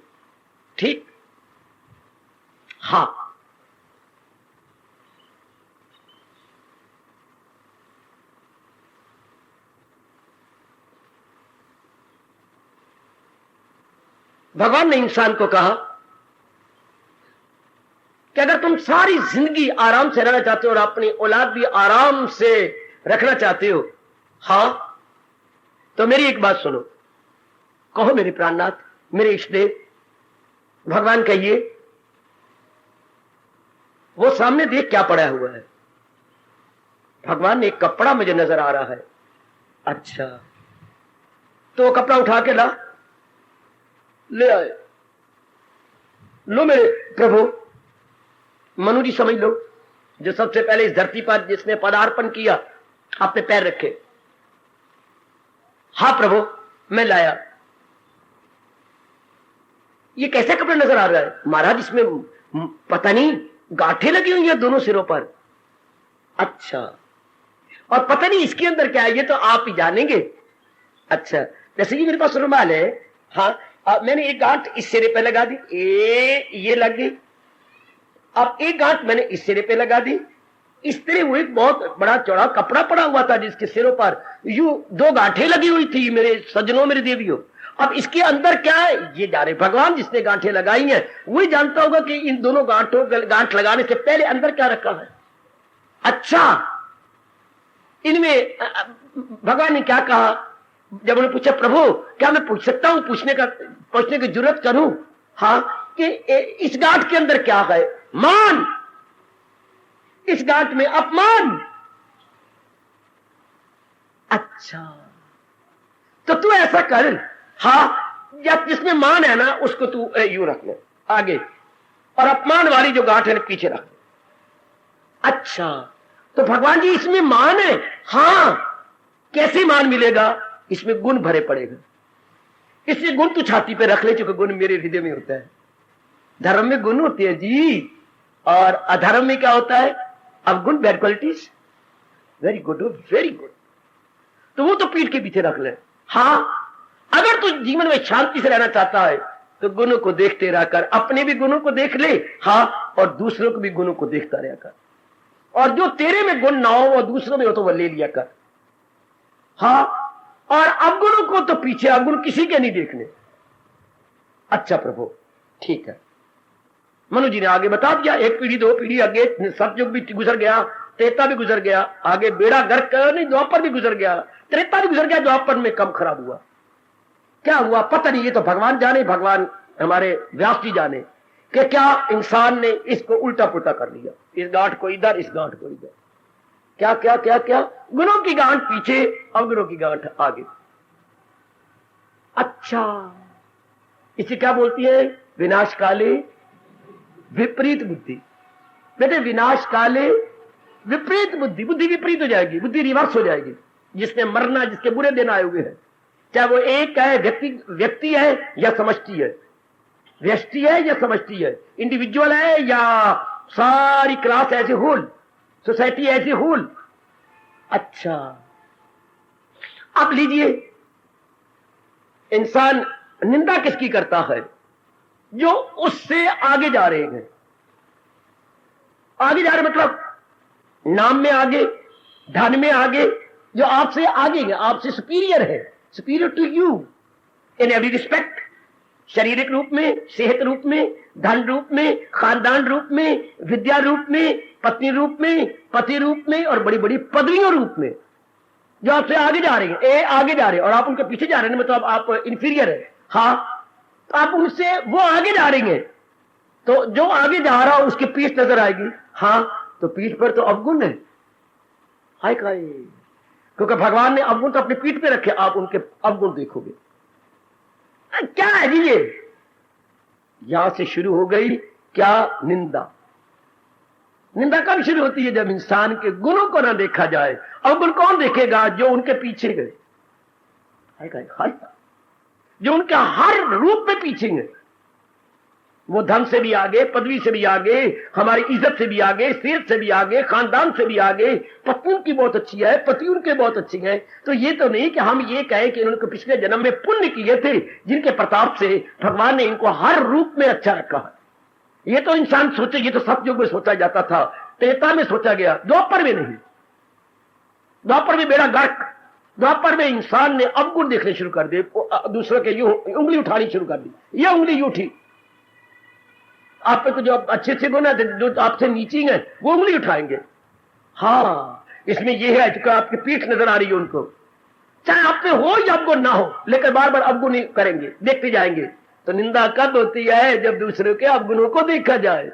ठीक, हाँ, भगवान ने इंसान को कहा कि अगर तुम सारी जिंदगी आराम से रहना चाहते हो और अपनी औलाद भी आराम से रखना चाहते हो, हाँ, तो मेरी एक बात सुनो। कहो मेरे प्राणनाथ, मेरे इष्टदेव, भगवान कहिए, वो सामने देख क्या पड़ा हुआ है। भगवान ने एक कपड़ा मुझे नजर आ रहा है, अच्छा, तो वो कपड़ा उठा के ला, ले आए। लो मेरे प्रभु, मनु जी समझ लो, जो सबसे पहले इस धरती पर जिसने पदार्पण किया, आपने पैर रखे। हाँ प्रभु, मैं लाया। ये कैसा कपड़ा नजर आ रहा है महाराज? इसमें पता नहीं गांठें लगी हुई हैं दोनों सिरों पर। अच्छा, और पता नहीं इसके अंदर क्या है, ये तो आप ही जानेंगे। अच्छा, जैसे कि मेरे पास रुमाल है, हाँ, मैंने एक गांठ इस सिरे पे लगा दी, ये लग गई। अब एक गांठ मैंने इस सिरे पे लगा दी। इस तरह वो एक बहुत बड़ा चौड़ा कपड़ा पड़ा हुआ था जिसके सिरों पर यूं 2 गांठें लगी हुई थी। मेरे सज्जनों, मेरे देवियों, अब इसके अंदर क्या है ये जाने भगवान। जिसने गांठें लगाई हैं वही जानता होगा कि इन दोनों गांठ लगाने से पहले अंदर क्या रखा है। अच्छा, इनमें भगवान ने क्या कहा? जब उन्होंने पूछा प्रभु क्या मैं पूछ सकता हूं, पूछने की जरूरत करूं, हाँ, कि इस गांठ के अंदर क्या है? मान, इस गांठ में अपमान। अच्छा, तो तू ऐसा कर, हाँ, या जिसमें मान है ना उसको तू यूं रख ले आगे, और अपमान वाली जो गांठ है ना पीछे रख। अच्छा, तो भगवान जी इसमें मान है? हाँ। कैसे मान मिलेगा? इसमें गुण भरे पड़ेगा। इसलिए गुण तू छाती पे रख ले, क्योंकि गुण मेरे हृदय में होता है। धर्म में गुण होते हैं जी, और अधर्म में क्या होता है? अब गुण, bad qualities. Very good, very good. तो वो तो पीठ के पीछे रख ले। हाँ, अगर तू जीवन में शांति से रहना चाहता है तो गुणों को देखते रहकर अपने भी गुणों को देख ले, हाँ, और दूसरों को भी गुणों को देखता रह कर। और जो तेरे में गुण ना हो वो दूसरों में हो तो वो ले लिया कर। हाँ, और अवगुणों को तो पीछे, अवगुण किसी के नहीं देखने। अच्छा प्रभु, ठीक है। मनु जी ने आगे बता दिया, 1 पीढ़ी 2 पीढ़ी आगे सतयुग भी गुजर गया, त्रेता भी गुजर गया, आगे बेड़ा गर्क नहीं, द्वापर भी गुजर गया, त्रेता भी गुजर गया, द्वापर में कम खराब हुआ। क्या हुआ पता नहीं, ये तो भगवान जाने, भगवान हमारे व्यास जी जाने कि क्या इंसान ने इसको उल्टा पुल्टा कर लिया। इस गांठ को इधर, इस गांठ को इधर। क्या क्या क्या क्या? गुणों की गांठ पीछे, अवगुणों की गांठ आगे। अच्छा, इसे क्या बोलती है? विनाश काले विपरीत बुद्धि। बेटे, विनाश काले विपरीत बुद्धि, बुद्धि विपरीत हो जाएगी, बुद्धि रिवर्स हो जाएगी। जिसने मरना, जिसके बुरे दिन आए हुए हैं, चाहे वो एक है, व्यक्ति है या समष्टि है, व्यष्टि है या समष्टि है, इंडिविजुअल है या सारी class as a whole, society as a whole. अच्छा, अब लीजिए, इंसान निंदा किसकी करता है? जो उससे आगे जा रहे हैं। आगे जा रहे मतलब नाम में आगे, धन में आगे, जो आपसे आगे है, आपसे सुपीरियर है, superior to you in every respect. शारीरिक रूप में, सेहत रूप में, धन रूप में, खानदान रूप में, विद्या रूप में, पत्नी रूप में, पति रूप में, और बड़ी बड़ी पदवियों रूप में, जो आपसे आगे जा रहे हैं। ए आगे जा रहे हैं और आप उनके पीछे जा रहे हैं, मतलब आप इंफीरियर है। हाँ, तो आप उनसे, वो आगे जा रही हैं, तो जो आगे जा रहा हो उसकी पीठ नजर आएगी। हाँ, तो पीठ पर तो अवगुण है। हाय काय, क्योंकि भगवान ने अवगुण तो अपनी पीठ पे रखे, आप उनके अवगुण देखोगे। क्या है जी ये? यहां से शुरू हो गई क्या? निंदा। निंदा कब शुरू होती है? जब इंसान के गुणों को ना देखा जाए। अवगुण कौन देखेगा? जो उनके पीछे गए, हाय काय, हाय, जो उनके हर रूप में पीछे हैं। वो धन से भी आगे, पदवी से भी आगे, हमारी इज्जत से भी आगे, सेहत से भी आगे, खानदान से भी आगे, पत्नी उनकी बहुत अच्छी है, पति उनके बहुत अच्छे हैं। तो ये तो नहीं कि हम ये कहें कि उन्होंने पिछले जन्म में पुण्य किए थे जिनके प्रताप से भगवान ने इनको हर रूप में अच्छा रखा है। ये तो इंसान सोचे, ये तो सतयुग में सोचा जाता था, त्रेता में सोचा गया, द्वापर में नहीं। द्वापर में बेड़ा गर्क, द्वापर में इंसान ने अवगुण देखने शुरू कर दिए, दूसरों के यूं उंगली उठानी शुरू कर दी। ये उंगली यूं उठी, आप पे तो जो अच्छे अच्छे गुण है, जो आपसे नीची है, वो उंगली उठाएंगे। हाँ, इसमें ये है कि आपकी पीठ नजर आ रही है उनको, चाहे आप पे हो या अवगुण ना हो, लेकिन बार बार अवगुण ही करेंगे, देखते जाएंगे। तो निंदा कब होती है? जब दूसरों के अवगुणों को देखा जाए,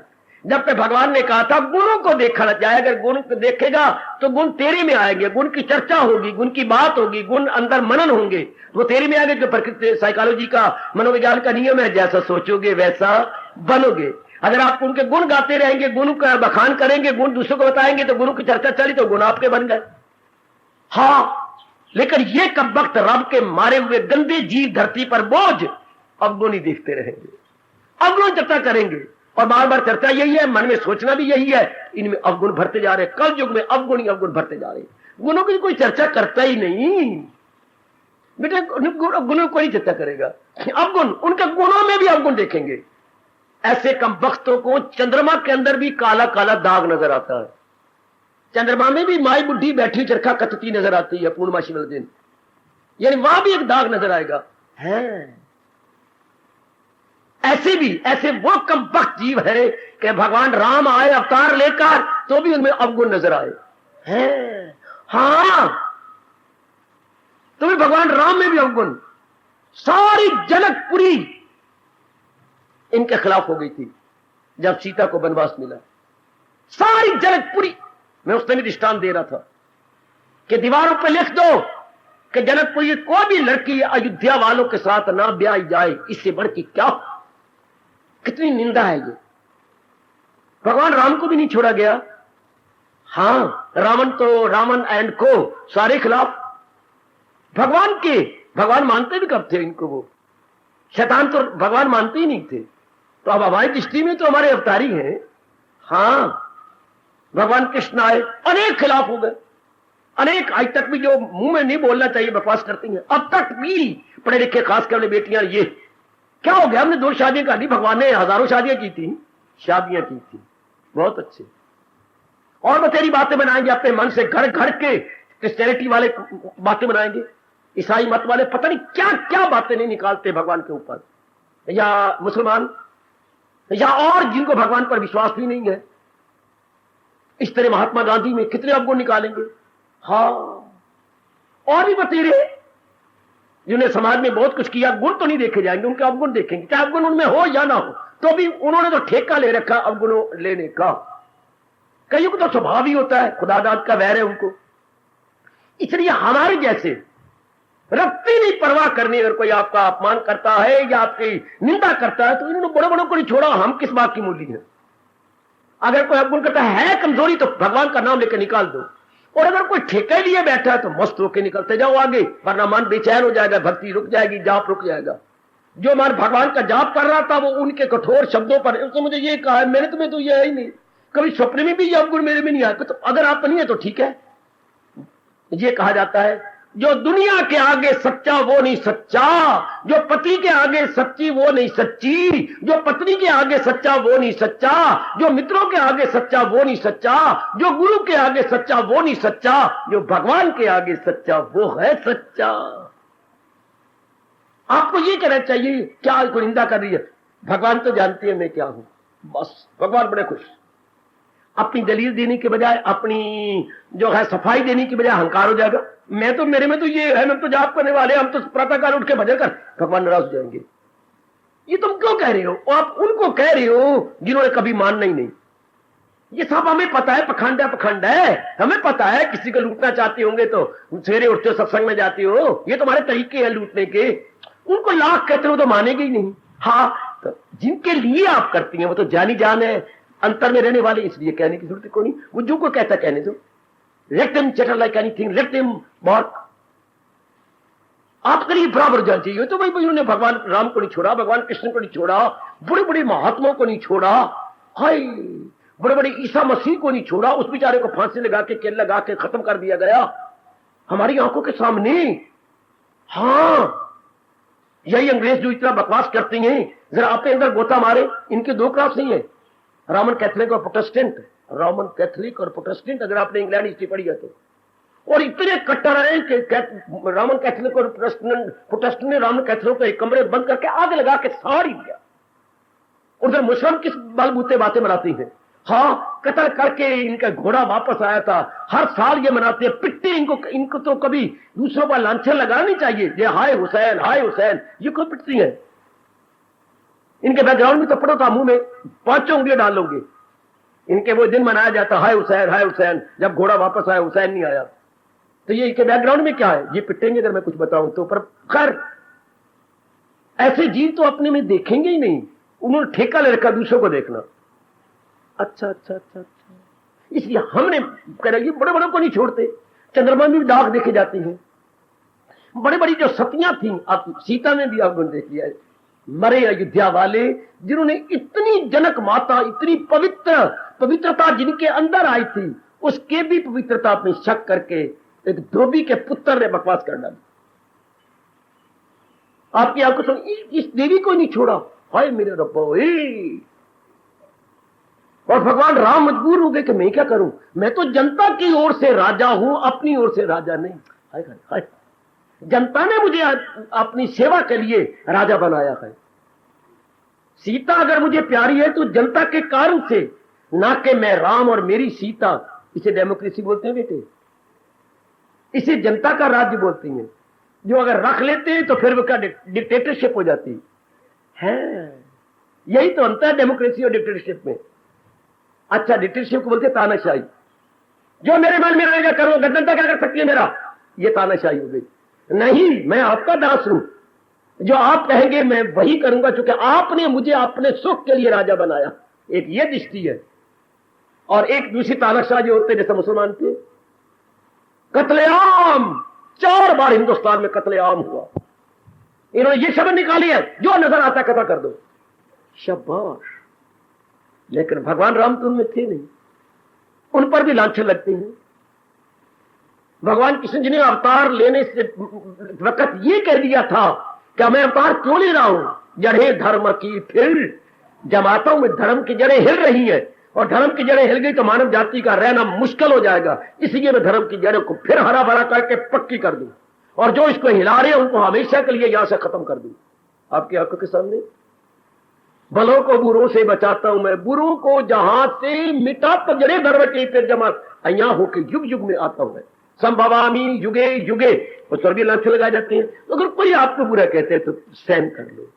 जब तक भगवान ने कहा था गुणों को देखा जाए, अगर गुण को देखेगा तो गुण तेरे में आएंगे, गुण की चर्चा होगी, गुण की बात होगी, गुण अंदर मनन होंगे, वो तेरे में आएंगे। जो प्रकृति साइकोलॉजी का मनोविज्ञान का नियम है, जैसा सोचोगे वैसा बनोगे। अगर आप उनके गुण गाते रहेंगे, गुण का बखान करेंगे, गुण दूसरों को बताएंगे, तो गुणों की चर्चा चली तो गुण आपके बन गए। हाँ, लेकिन ये कब वक्त रब के मारे हुए गंदे जीव धरती पर बोझ अवगुण ही देखते रहेंगे, अवगुण चर्चा करेंगे। और बार बार चर्चा यही है, मन में सोचना भी यही है, इनमें अवगुण भरते जा रहे हैं। कल युग में अवगुण ही अवगुण भरते जा रहे हैं, गुणों की कोई चर्चा करता ही नहीं बेटा। गुणों को नहीं चर्चा करेगा, अवगुण, उनके गुणों में भी अवगुण देखेंगे। ऐसे कम वक्तों को चंद्रमा के अंदर भी काला काला दाग नजर आता है, चंद्रमा में भी माई बुढ़ी बैठी चरखा कतती नजर आती है पूर्णमासी वाले दिन, यानी वहां भी एक दाग नजर आएगा है। ऐसे भी ऐसे वो कम वक्त जीव है कि भगवान राम आए अवतार लेकर तो भी उनमें अवगुण नजर आए हैं। हाँ, तो भी भगवान राम में भी अवगुण। सारी जनकपुरी इनके खिलाफ हो गई थी जब सीता को वनवास मिला। सारी जनकपुरी, मैं उस समय दृष्टांत दे रहा था कि दीवारों पर लिख दो कि जनकपुरी कोई भी लड़की अयोध्या वालों के साथ ना ब्याह जाए, इससे बढ़ के क्या, कितनी निंदा है ये। भगवान राम को भी नहीं छोड़ा गया। हाँ, रावण एंड को सारे खिलाफ भगवान के, भगवान मानते भी कब थे इनको, वो शैतान तो भगवान मानते ही नहीं थे। तो अब हमारी दृष्टि में तो हमारे अवतारी हैं। हाँ, भगवान कृष्ण आए, अनेक खिलाफ हो गए, अनेक। आज तक भी जो मुंह में नहीं बोलना चाहिए बकवास करती हैं, अब तक भी पढ़े लिखे खास कर बेटियां, ये क्या हो गया, हमने 2 शादियां कर दी, भगवान ने हजारों शादियां की थी, शादियां की थी, बहुत अच्छे। और बतेरी बातें बनाएंगे अपने मन से, घर घर के क्रिश्चियनिटी वाले बातें बनाएंगे, ईसाई मत वाले पता नहीं क्या क्या बातें नहीं निकालते भगवान के ऊपर, या मुसलमान, या और जिनको भगवान पर विश्वास भी नहीं है। इस तरह महात्मा गांधी में कितने अवगुण निकालेंगे। हाँ, और भी बतेरे जिन्हें समाज में बहुत कुछ किया, गुण तो नहीं देखे जाएंगे, उनके अवगुण देखेंगे, चाहे अवगुण उनमें हो या ना हो, तो भी उन्होंने तो ठेका ले रखा अवगुणों लेने का। कईयों को तो स्वभाव ही होता है, खुदादाद का वैर है उनको। इसलिए हमारे जैसे रत्ती नहीं परवाह करनी, अगर कोई आपका अपमान करता है या आपकी निंदा करता है तो इन्होंने बड़े बड़ों को नहीं छोड़ा, हम किस बात की मूली है। अगर कोई अवगुण करता है कमजोरी तो भगवान का नाम लेकर निकाल दो, और अगर कोई ठेके लिए बैठा है तो मस्त होकर निकलते जाओ आगे, वरना मन बेचैन हो जाएगा, भक्ति रुक जाएगी, जाप रुक जाएगा। जो मान भगवान का जाप कर रहा था वो उनके कठोर शब्दों पर, उसने मुझे ये कहा है, मेरे तुम्हें तो ये है ही नहीं, कभी स्वप्न में भी ये अवगुण मेरे में नहीं आया। तो अगर आप नहीं है तो ठीक है। ये कहा जाता है जो दुनिया के आगे सच्चा वो नहीं सच्चा, जो पति के आगे सच्ची वो नहीं सच्ची, जो पत्नी के आगे सच्चा वो नहीं सच्चा, जो मित्रों के आगे सच्चा वो नहीं सच्चा, जो गुरु के आगे सच्चा वो नहीं सच्चा, जो भगवान के आगे सच्चा वो है सच्चा। आपको ये कहना चाहिए, क्या कोई निंदा कर रही है, भगवान तो जानते हैं मैं क्या हूं, बस भगवान बड़े खुश। अपनी दलील देने के बजाय, अपनी जो है सफाई देने के बजाय अहंकार हो जाएगा, मैं तो, मेरे में तो ये है, हम तो जाप करने वाले, हम तो प्रातःकाल उठ के भजन कर, भगवान नाराज हो जाएंगे। ये तुम क्यों कह रहे हो? आप उनको कह रहे हो जिन्होंने कभी मानना ही नहीं। ये सब हमें पता है, पखंड है, पखंड है, हमें पता है। किसी को लूटना चाहते होंगे तो सवेरे उठते हो सत्संग में जाते हो, ये तुम्हारे तरीके हैं लूटने के। उनको लाख कहते हो तो मानेगे ही नहीं। हाँ, तो जिनके लिए आप करती हैं वो तो जानी जान है, अंतर में रहने वाले, इसलिए कहने की जरूरत कोई नहीं। वो जो को कहता कहने दो, let them chatter like anything, let them work. आपके लिए बराबर जान चाहिए। तो भाई उन्होंने भगवान राम को नहीं छोड़ा, भगवान कृष्ण को नहीं छोड़ा, बड़े बड़े महात्माओं को नहीं छोड़ा, हाय बड़े बड़े ईसा मसीह को नहीं छोड़ा, उस बेचारे को फांसी लगा के केल लगा के खत्म कर दिया गया हमारी आंखों के सामने। हाँ, यही अंग्रेज जो इतना बकवास करते हैं, जरा आपके अंदर गोता मारे, इनके 2 क्लास नहीं है, रोमन कैथोलिक और प्रोटेस्टेंट, रोमन कैथोलिक और प्रोटेस्टेंट, अगर आपने इंग्लैंड हिस्ट्री पढ़ी है तो। और इतने कट्टर हैं कि रोमन कैथोलिक और प्रोटेस्टेंट ने रोमन कैथोलिक को एक कमरे बंद करके आग लगा के साड़ ही दिया। उधर मुस्लिम किस बलबूते बातें मनाती हैं। हाँ, कत्ल करके इनका घोड़ा वापस आया था, हर साल ये मनाते हैं, पिटते इनको तो कभी दूसरों पर लांछन लगानी चाहिए, ये हाय हुसैन, हाय हुसैन, ये क्यों पिटती है? इनके बैकग्राउंड में तो पढ़ो था, मुंह में 5 उंगलियां डाल लोगे। इनके वो दिन मनाया जाता, हाय हुसैन हाय हुसैन, जब घोड़ा वापस आया हुसैन नहीं आया। तो ये इनके बैकग्राउंड में क्या है, ये पिटेंगे अगर मैं कुछ बताऊं तो। पर खैर ऐसे जीव तो अपने में देखेंगे ही नहीं, उन्होंने ठेका ले रखा दूसरों को देखना। अच्छा अच्छा अच्छा अच्छा, इसलिए हमने करेंगे बड़े बड़े को नहीं छोड़ते, चंद्रमा में भी दाग देखे जाते हैं। बड़ी बड़ी जो सतियां थी, आप सीता में भी आपने देख लिया है, मरे अयोध्या वाले जिन्होंने इतनी जनक माता, इतनी पवित्रता जिनके अंदर आई थी, उसके भी पवित्रता में शक करके एक धोबी के पुत्र ने बकवास कर डाली। आपकी आंखों सुन, इस देवी को नहीं छोड़ा, हाय मेरे रब्बो। और भगवान राम मजबूर हो गए कि मैं क्या करूं, मैं तो जनता की ओर से राजा हूं, अपनी ओर से राजा नहीं। हाय हाय हाय, जनता ने मुझे अपनी सेवा के लिए राजा बनाया है। सीता अगर मुझे प्यारी है तो जनता के कारण से, ना कि मैं राम और मेरी सीता। इसे डेमोक्रेसी बोलते हैं बेटे, इसे जनता का राज्य बोलती हैं। जो अगर रख लेते हैं तो फिर वो क्या डिक्टेटरशिप हो जाती है। यही तो अंतर है डेमोक्रेसी और डिक्टेटरशिप में। अच्छा, डिक्टेटरशिप को बोलते तानाशाही, जो मेरे मन में रहेगा करो, जनता क्या कर सकती है मेरा, ये तानाशाही हो गई। नहीं, मैं आपका दास हूं, जो आप कहेंगे मैं वही करूंगा, क्योंकि आपने मुझे अपने सुख के लिए राजा बनाया। एक ये दृष्टि है। और एक दूसरी तानाशाह जो होते जैसे मुसलमान थे, कत्लेआम 4 बार हिंदुस्तान में कत्लेआम हुआ। इन्होंने ये शब्द निकाली है, जो नजर आता कथा कर दो, शाबाश। लेकिन भगवान राम तो उनमें थे नहीं, उन पर भी लांछन लगते हैं। भगवान कृष्ण जी ने अवतार लेने से वक्त ये कह दिया था कि मैं अवतार क्यों ले रहा हूं, जड़ें धर्म की फिर जमातों में धर्म की जड़ें हिल रही हैं, और धर्म की जड़ें हिल गई तो मानव जाति का रहना मुश्किल हो जाएगा। इसलिए मैं धर्म की जड़ों को फिर हरा भरा करके पक्की कर दूं, और जो इसको हिला रहे हैं उनको हमेशा के लिए यहां से खत्म कर दूं। आपकी आंखों के सामने भलों को बुरों से बचाता हूं मैं, बुरों को जहां से मिटा पजड़े धर्म की फिर जमा अया होकर युग युग में आता हूं। संभवामी युगे युगे, वो स्वर्गीय लांछन लगाए जाते हैं। तो अगर कोई आपको बुरा कहते हैं तो सहन कर लो,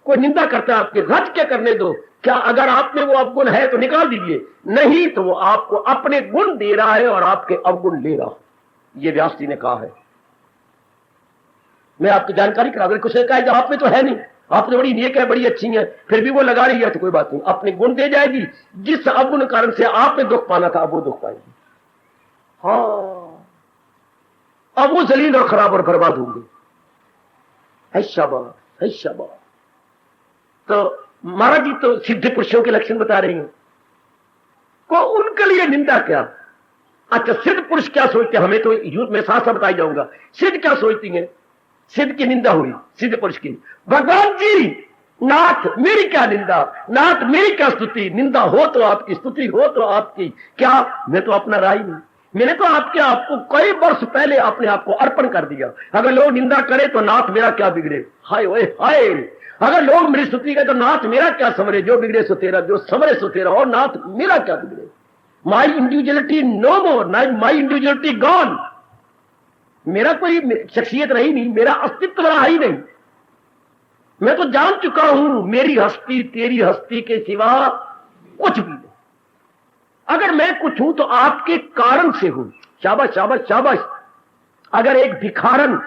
कोई निंदा करता है आपके रज क्या करने दो। क्या अगर आप में वो अवगुण है तो निकाल दीजिए, नहीं तो वो आपको अपने गुण दे रहा है और आपके अवगुण ले रहा है। ये व्यास जी ने कहा है। मैं आपकी जानकारी करा, अगर कुछ ने कहा आप में तो है नहीं, आपने बड़ी नेक है, बड़ी अच्छी है, फिर भी वो लगा रही है तो कोई बात नहीं, अपने गुण दे जाएगी। जिस अवगुण कारण से आपने दुख पाना था अब वो दुख पाएगी। हाँ, अब वो जलील और खराब और बर्बाद होंगे। है शाबाश, है शाबाश। तो महाराज जी तो सिद्ध पुरुषों के लक्षण बता रहे हैं, को उनके लिए निंदा क्या। अच्छा, सिद्ध पुरुष क्या सोचते हैं, हमें तो यूथ में साथ साथ बताई जाऊंगा। सिद्ध क्या सोचती हैं, सिद्ध की निंदा हुई सिद्ध पुरुष की। भगवान जी, नाथ मेरी क्या निंदा, नाथ मेरी क्या स्तुति, निंदा हो तो आपकी, स्तुति हो तो आपकी, क्या मैं तो अपना राही नहीं, मैंने तो आपको कई वर्ष पहले अपने आप को अर्पण कर दिया। अगर लोग निंदा करे तो नाथ मेरा क्या बिगड़े, हाय ओए हाय। अगर लोग मेरी स्तुति करे तो नाथ मेरा क्या समरे, जो बिगड़े सो तेरा, जो समरे सो तेरा, और नाथ मेरा क्या बिगड़े। माई इंडिविजुअलिटी नो मोर, माई इंडिविजुअलिटी गॉन। मेरा कोई शख्सियत रही नहीं, मेरा अस्तित्व रहा ही नहीं। मैं तो जान चुका हूं मेरी हस्ती तेरी हस्ती के सिवा कुछ भी नहीं। अगर मैं कुछ हूं तो आपके कारण से हूं। शाबाश शाबाश शाबाश। अगर एक भिखारन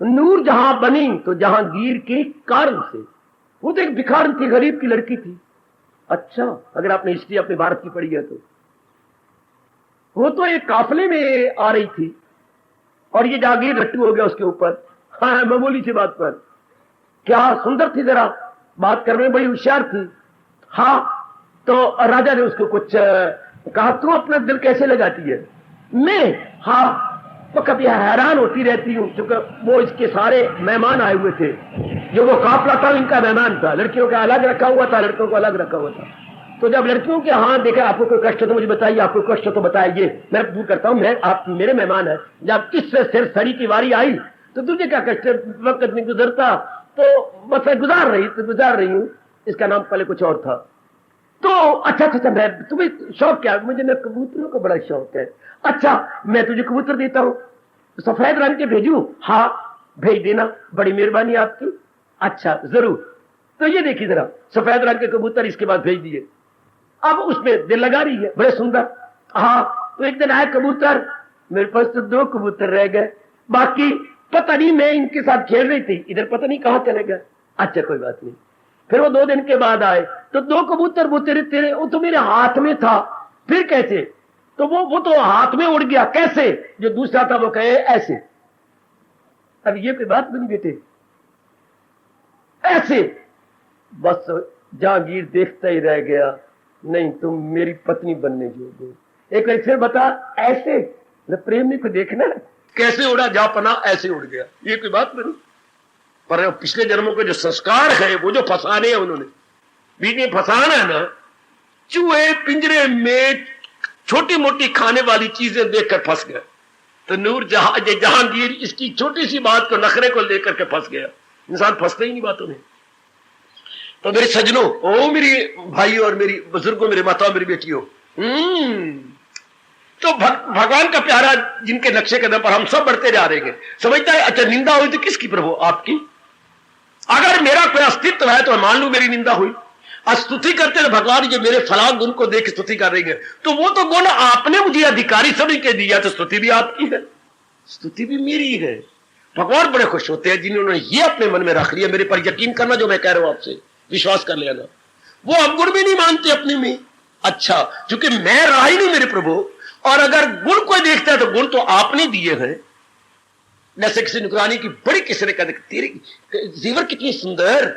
नूर जहां बनी तो जहांगीर के कारण से। वो तो एक भिखारन थी, गरीब की लड़की थी। अच्छा, अगर आपने हिस्ट्री अपने भारत की पढ़ी है तो वो तो एक काफले में आ रही थी और ये जागीर लट्टू हो गया उसके ऊपर। हाँ, मामूली सी बात पर क्या सुंदर थी, जरा बात करने में बड़ी होशियार थी। हाँ, तो राजा ने उसको कुछ कहा, तू अपना दिल कैसे लगाती है। मैं हाँ तो कभी हैरान होती रहती हूँ, क्योंकि वो इसके सारे मेहमान आए हुए थे, जो वो काफला था इनका मेहमान था। लड़कियों का अलग रखा हुआ था, लड़कों को अलग रखा हुआ था। तो जब लड़कियों के हाँ देखा, आपको कोई कष्ट तो मुझे बताइए, आपको कष्ट तो बताइए, मैं दूर करता हूँ, मैं आप मेरे मेहमान है। जब किससे सिर सड़ी की बारी आई तो तुझे क्या कष्ट, वक्त नहीं गुजरता तो बस मैं गुजार रही हूँ। इसका नाम पहले कुछ और था। तो अच्छा, मैं तुम्हें शौक क्या, मुझे ना कबूतरों का बड़ा शौक है। अच्छा, मैं तुझे कबूतर देता हूँ, सफेद रंग के भेजूं। हाँ भेज देना, बड़ी मेहरबानी आपकी। अच्छा जरूर। तो ये देखिए जरा, सफेद रंग के कबूतर इसके बाद भेज दिए। अब उसमें दिल लगा रही है, बड़े सुंदर। हाँ, तो एक दिन आए कबूतर, मेरे पास तो 2 कबूतर रह गए, बाकी पता नहीं, मैं इनके साथ खेल रही थी, इधर पता नहीं कहां चले गए। अच्छा कोई बात नहीं। फिर वो 2 दिन के बाद आए तो 2 कबूतर, वो तेरे वो तो मेरे हाथ में था। फिर कैसे? तो वो तो हाथ में उड़ गया। कैसे? जो दूसरा था वो कहे ऐसे। अब ये कोई बात बनी बेटे? ऐसे। बस जहांगीर देखता ही रह गया, नहीं तुम मेरी पत्नी बनने जोगे। एक बार फिर बता, ऐसे? प्रेम ने को देखना कैसे उड़ा, जा पना ऐसे उड़ गया। ये कोई बात बनी? पर पिछले जन्मों के जो संस्कार है, वो जो फंसाने हैं उन्होंने, बीच में फंसाना है ना। चूहे पिंजरे में छोटी मोटी खाने वाली चीजें देखकर फंस गए, तो नूर जहांगीर इसकी छोटी सी बात को, नखरे को लेकर के फंस गया। इंसान फंसते ही नहीं बातों में। तो मेरे सजनों, ओ मेरी भाई और मेरी बुजुर्गों, मेरे माता, मेरी बेटियों, तो भगवान का प्यारा जिनके नक्शे कदम पर हम सब बढ़ते जा रहे हैं, समझता है अच्छा निंदा हुई तो किसकी प्रभु? आपकी। अगर मेरा कोई अस्तित्व है तो मान लू मेरी निंदा हुई। स्तुति करते हैं भगवान, जो मेरे फलां गुण को देख स्तुति कर रही है, तो वो तो गुण आपने मुझे अधिकारी समझ के दिया, तो स्तुति भी आपकी है, स्तुति भी मेरी है। भगवान बड़े खुश होते हैं जिन्होंने ये अपने मन में रख लिया। मेरे पर यकीन करना, जो मैं कह रहा हूं आपसे विश्वास कर लेना। वो अवगुण भी नहीं मानते अपने में। अच्छा, क्योंकि मैं रहा ही नहीं मेरे प्रभु, और अगर गुण कोई देखता है तो गुण तो आपने दिए हैं। जैसे किसी नुकरानी की बड़ी किसी ने कहा, तेरे जेवर कितनी सुंदर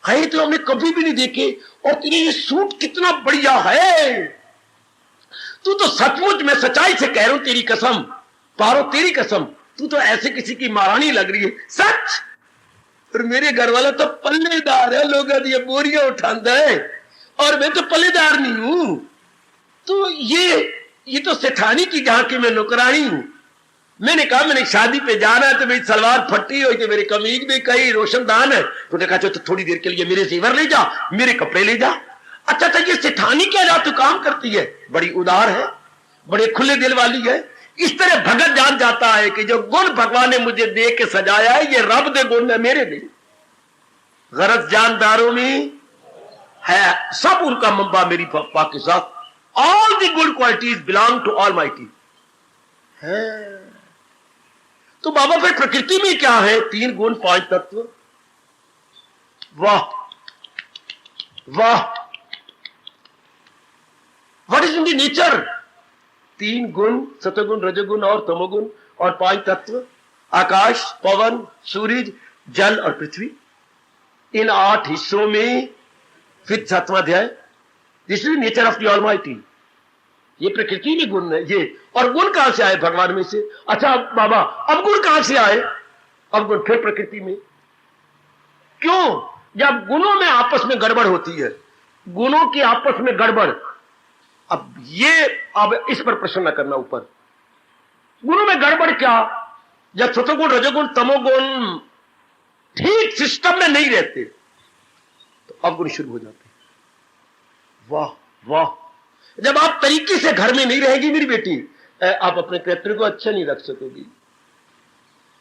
है, तो हमने कभी भी नहीं देखे, और तेरे ये सूट कितना बढ़िया है। तू तो सचमुच, मैं सच्चाई से कह रहा हूं, तेरी कसम पारो, तेरी कसम, तू तो ऐसे किसी की महारानी लग रही है। सच। और मेरे घर वाला तो पल्लेदार है, लोग ये बोरियां उठाता है, और मैं तो पल्लेदार नहीं हूं। तो ये तो सेठानी की जहां की मैं नौकरानी हूं। मैंने कहा मैंने शादी पे जाना है, तो मेरी सलवार फटी हुई, तो मेरी कमीज भी कई रोशनदान है। तो देखा, तो थोड़ी देर के लिए मेरे जेवर ले जा, मेरे कपड़े ले जा। अच्छा अच्छा, ये सेठानी क्या जा तू काम करती है, बड़ी उदार है, बड़े खुले दिल वाली है। इस तरह भगत जान जाता है कि जो गुण भगवान ने मुझे दे के सजाया है, ये रब दे गुण है, मेरे नहीं। गरज जानदारों में है, सब उनका मंबा मेरी पप्पा के साथ। All the good qualities belong to almighty है। तो बाबा फिर प्रकृति में क्या है? 3 गुण 5 तत्व। वाह वाह, what is in the nature? 3 गुण, सतगुण, रजोगुण और तमोगुण, और 5 तत्व, आकाश, पवन, सूरज, जल और पृथ्वी। इन 8 हिस्सों में फिर 7वां अध्याय, this is nature of the almighty. ये प्रकृति में गुण है ये। और गुण कहां से आए? भगवान में से। अच्छा बाबा, अब गुण कहां से आए? अब गुण फिर प्रकृति में। क्यों? जब गुणों में आपस में गड़बड़ होती है, गुणों की आपस में गड़बड़। अब इस पर प्रश्न न करना ऊपर। गुणों में गड़बड़ क्या? जब सतोगुण, रजोगुण, तमोगुण ठीक सिस्टम में नहीं रहते, तो अब गुण शुरू हो जाते हैं। वाह वाह। जब आप तरीके से घर में नहीं रहेगी मेरी बेटी, आप अपने कैरेक्टर को अच्छा नहीं रख सकोगी,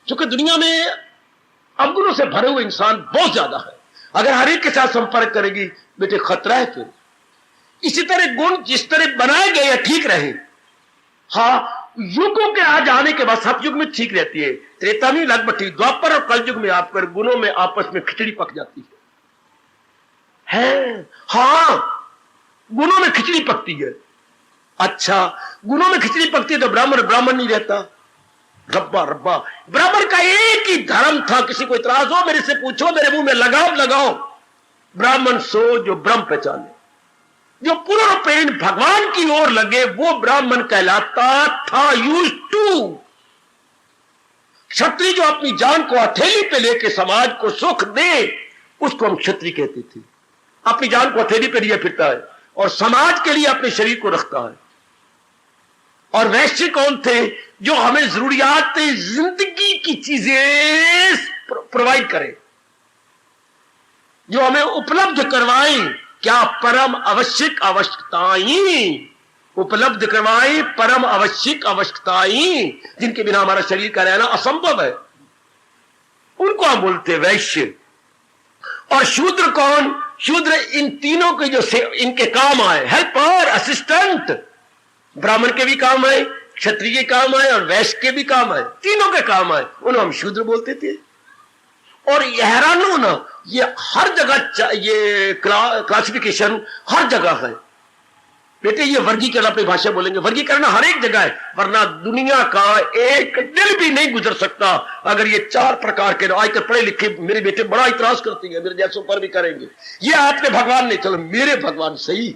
क्योंकि दुनिया में अवगुणों से भरे हुए इंसान बहुत ज्यादा है। अगर हर एक के साथ संपर्क करेगी बेटे, खतरा है फिर। इसी तरह गुण जिस तरह बनाए गए हैं ठीक रहे। हाँ, युगों के आ जाने के बाद सतयुग में ठीक रहती है, त्रेता में लगभग ठीक, द्वापर और कलयुग में आपकर गुणों में आपस में खिचड़ी पक जाती है। हाँ, गुणों में खिचड़ी पकती है। अच्छा, गुणों में खिचड़ी पकती है तो ब्राह्मण नहीं रहता। रब्बा रब्बा, ब्राह्मण का एक ही धर्म था। किसी को इतराज हो मेरे से पूछो, मेरे मुंह में लगाओ। ब्राह्मण सो जो ब्रह्म पहचाने, जो पूर्णपेण भगवान की ओर लगे, वो ब्राह्मण कहलाता था। यूज टू क्षत्रिय जो अपनी जान को हथेली पे लेके समाज को सुख दे, उसको हम क्षत्रिय कहते थे। अपनी जान को हथेली पे लिए फिरता है और समाज के लिए अपने शरीर को रखता है। और वैश्य कौन थे? जो हमें जरूरियात जिंदगी की चीजें प्रोवाइड करें, जो हमें उपलब्ध करवाएं। क्या? परम आवश्यक आवश्यकताएं उपलब्ध करवाएं, परम आवश्यक आवश्यकताएं, जिनके बिना हमारा शरीर का रहना असंभव है, उनको हम बोलते वैश्य। और शूद्र कौन? शूद्र इन तीनों के जो इनके काम आए, हेल्पर, असिस्टेंट, ब्राह्मण के भी काम आए, क्षत्रिय के काम आए और वैश्य के भी काम आए, तीनों के काम आए, उन्हें हम शूद्र बोलते थे। और ये हैरान हो ना, ये हर जगह ये क्लासिफिकेशन हर जगह है बेटे। ये वर्गीकरण अपनी भाषा बोलेंगे, वर्गीकरण हर एक जगह है, वरना दुनिया का एक दिल भी नहीं गुजर सकता अगर ये 4 प्रकार के। आजकल पढ़े लिखे मेरे बेटे बड़ा इतराज करते हैं, मेरे जैसों पर भी करेंगे, ये आपके भगवान नहीं, चलो मेरे भगवान सही।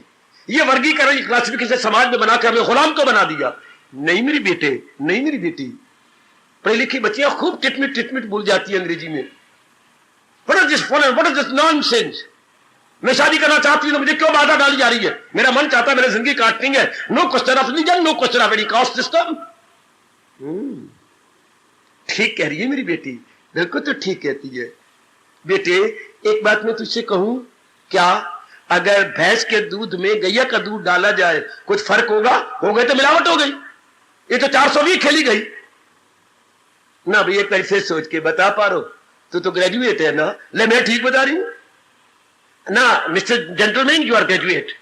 ये वर्गीकरण क्लासिफिकेशन समाज में बनाकर हमें गुलाम को बना दिया। नहीं मेरी बेटे, नहीं मेरी बेटी, पढ़ी लिखी बच्चियां खूब टिटमिट बोल जाती है अंग्रेजी में। What is this nonsense. मैं शादी करना चाहती हूं तो मुझे क्यों बाधा डाली जा रही है? मेरा मन चाहता है मेरी जिंदगी काटनी है। No question of religion, no question of any caste system. ठीक कह रही है मेरी बेटी, बिल्कुल तो ठीक कहती है। बेटे एक बात मैं तुझसे कहूं, क्या अगर भैंस के दूध में गैया का दूध डाला जाए कुछ फर्क होगा? हो गए तो मिलावट हो गई, ये तो 420 खेली गई ना। भैया कैसे सोच के बता पा रहे हो? तो ग्रेजुएट है ना? ले मैं ठीक बता रही हूं ना mister gentleman, you are graduate,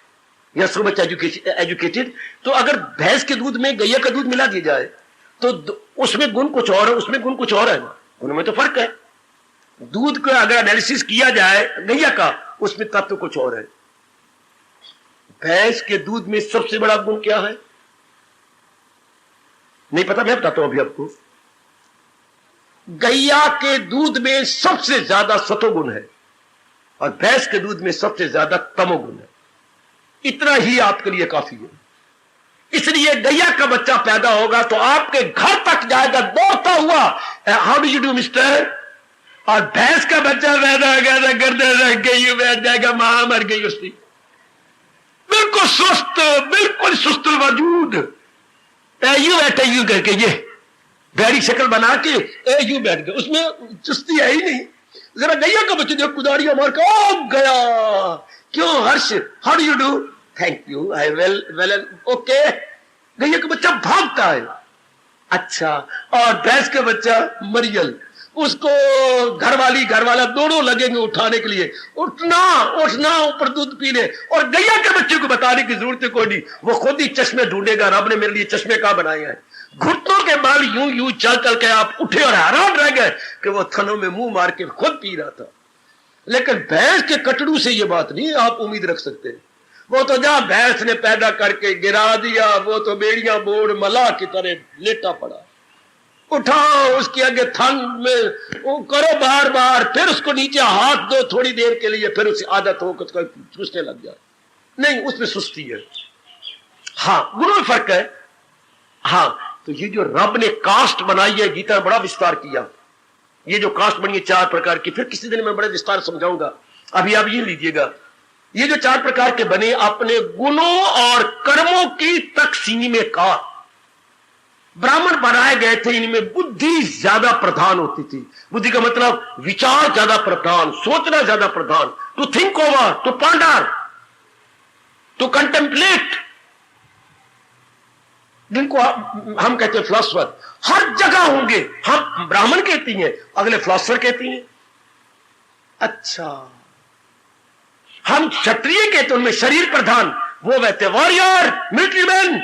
you are so much educated. तो अगर भैंस के दूध में गैया का दूध मिला दिया जाए तो उसमें गुण कुछ और है, उसमें गुण कुछ और है ना, उनमें तो फर्क है। दूध का अगर एनालिसिस किया जाए गैया का, उसमें तत्व कुछ और है। भैंस के दूध में सबसे बड़ा गुण क्या है? नहीं पता, मैं बताता हूं अभी आपको। गैया के दूध में सबसे ज्यादा सतोगुण है और भैंस के दूध में सबसे ज्यादा तमोगुण है। इतना ही आपके लिए काफी है। इसलिए गैया का बच्चा पैदा होगा तो आपके घर तक जाएगा दौड़ता हुआ, how do you do mister. और भैंस का बच्चा पैदा होगा तो गर्दन रख गई बैठ जाएगा, मां मर गई उसकी, बिल्कुल सुस्त वजूद, यू बैठे यू करके, ये बैरी शक्ल बना के यू बैठ गए, उसमें चुस्ती है ही नहीं। जरा गैया का बच्चे देखो, कुदारियां मार के ओ गया, क्यों Harsh, how do you do, thank you, I well okay. गैया का बच्चा भागता है। अच्छा, और भैंस का बच्चा मरियल, उसको घर वाला दोनों लगेंगे उठाने के लिए, उठना ऊपर दूध पीने। और गैया के बच्चे को बताने की जरूरत कोई नहीं, वो खुद ही चश्मे ढूंढेगा। रब ने मेरे लिए चश्मे कहां बनाए हैं। घुटनों के बाल यूं चल के आप उठे और हैरान रह गए कि वो थनों में मुंह मार के खुद पी रहा था। लेकिन भैंस के कटड़ू से ये बात नहीं आप उम्मीद रख सकते। वो तो जहां भैंस ने पैदा करके गिरा दिया, वो तो बेड़ियां बोर्ड मला की तरह लेटा पड़ा। उठाओ उसके आगे थन में वो करो बार, फिर उसको नीचे हाथ दो थोड़ी देर के लिए, फिर उसे आदत हो उसको चूसने लग जाए। नहीं, उसमें सुस्ती है। हाँ, गुणों में फर्क है। हाँ, तो ये जो रब ने कास्ट बनाई है, गीता ने बड़ा विस्तार किया। ये जो कास्ट बनी है 4 प्रकार की, फिर किसी दिन मैं बड़े विस्तार समझाऊंगा। अभी आप ये लीजिएगा, ये जो 4 प्रकार के बने अपने गुणों और कर्मों की तकसीम का ब्राह्मण बनाए गए थे। इनमें बुद्धि ज्यादा प्रधान होती थी। बुद्धि का मतलब विचार ज्यादा प्रधान, सोचना ज्यादा प्रधान, to think over, to ponder, to contemplate, जिनको हम कहते हैं फिलोसफर। हर जगह होंगे। हम ब्राह्मण कहती हैं, अगले फिलोसफर कहती हैं। अच्छा, हम क्षत्रिय कहते हैं, उनमें शरीर प्रधान, वो कहते हैं warrior, military man.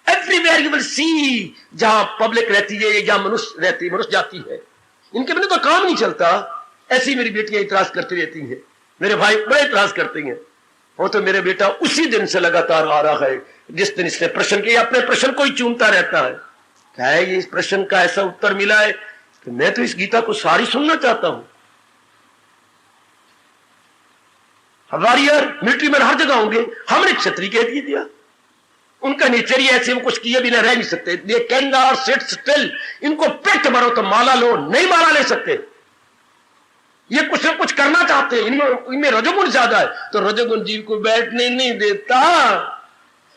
Everywhere you will see, जहां पब्लिक रहती है या मनुष्य रहती है, मनुष्य जाती है, इनके बिना तो काम नहीं चलता। ऐसी मेरी बेटियां इतराज करती रहती हैं, मेरे भाई बड़े इतराज करते हैं। वो तो मेरे बेटा उसी दिन से लगातार आ रहा है जिस दिन इसने प्रश्न किया, अपने प्रश्न को ही चूमता रहता है। क्या है ये, इस प्रश्न का ऐसा उत्तर मिला है कि मैं तो इस गीता को सारी सुनना चाहता हूं। वॉरियर, मिलिट्री मैन हर जगह होंगे, हमने क्षत्रिय कह दिया। उनका नेचर ही ऐसे, वो कुछ किए बिना रह नहीं सकते। ये कैन नॉट सिट स्टिल, इनको पेट मारो तो माला लो, नहीं माला ले सकते। ये कुछ ना कुछ करना चाहते हैं। इनमें रजोगुण ज्यादा है, तो रजोगुण जीव को बैठने नहीं देता।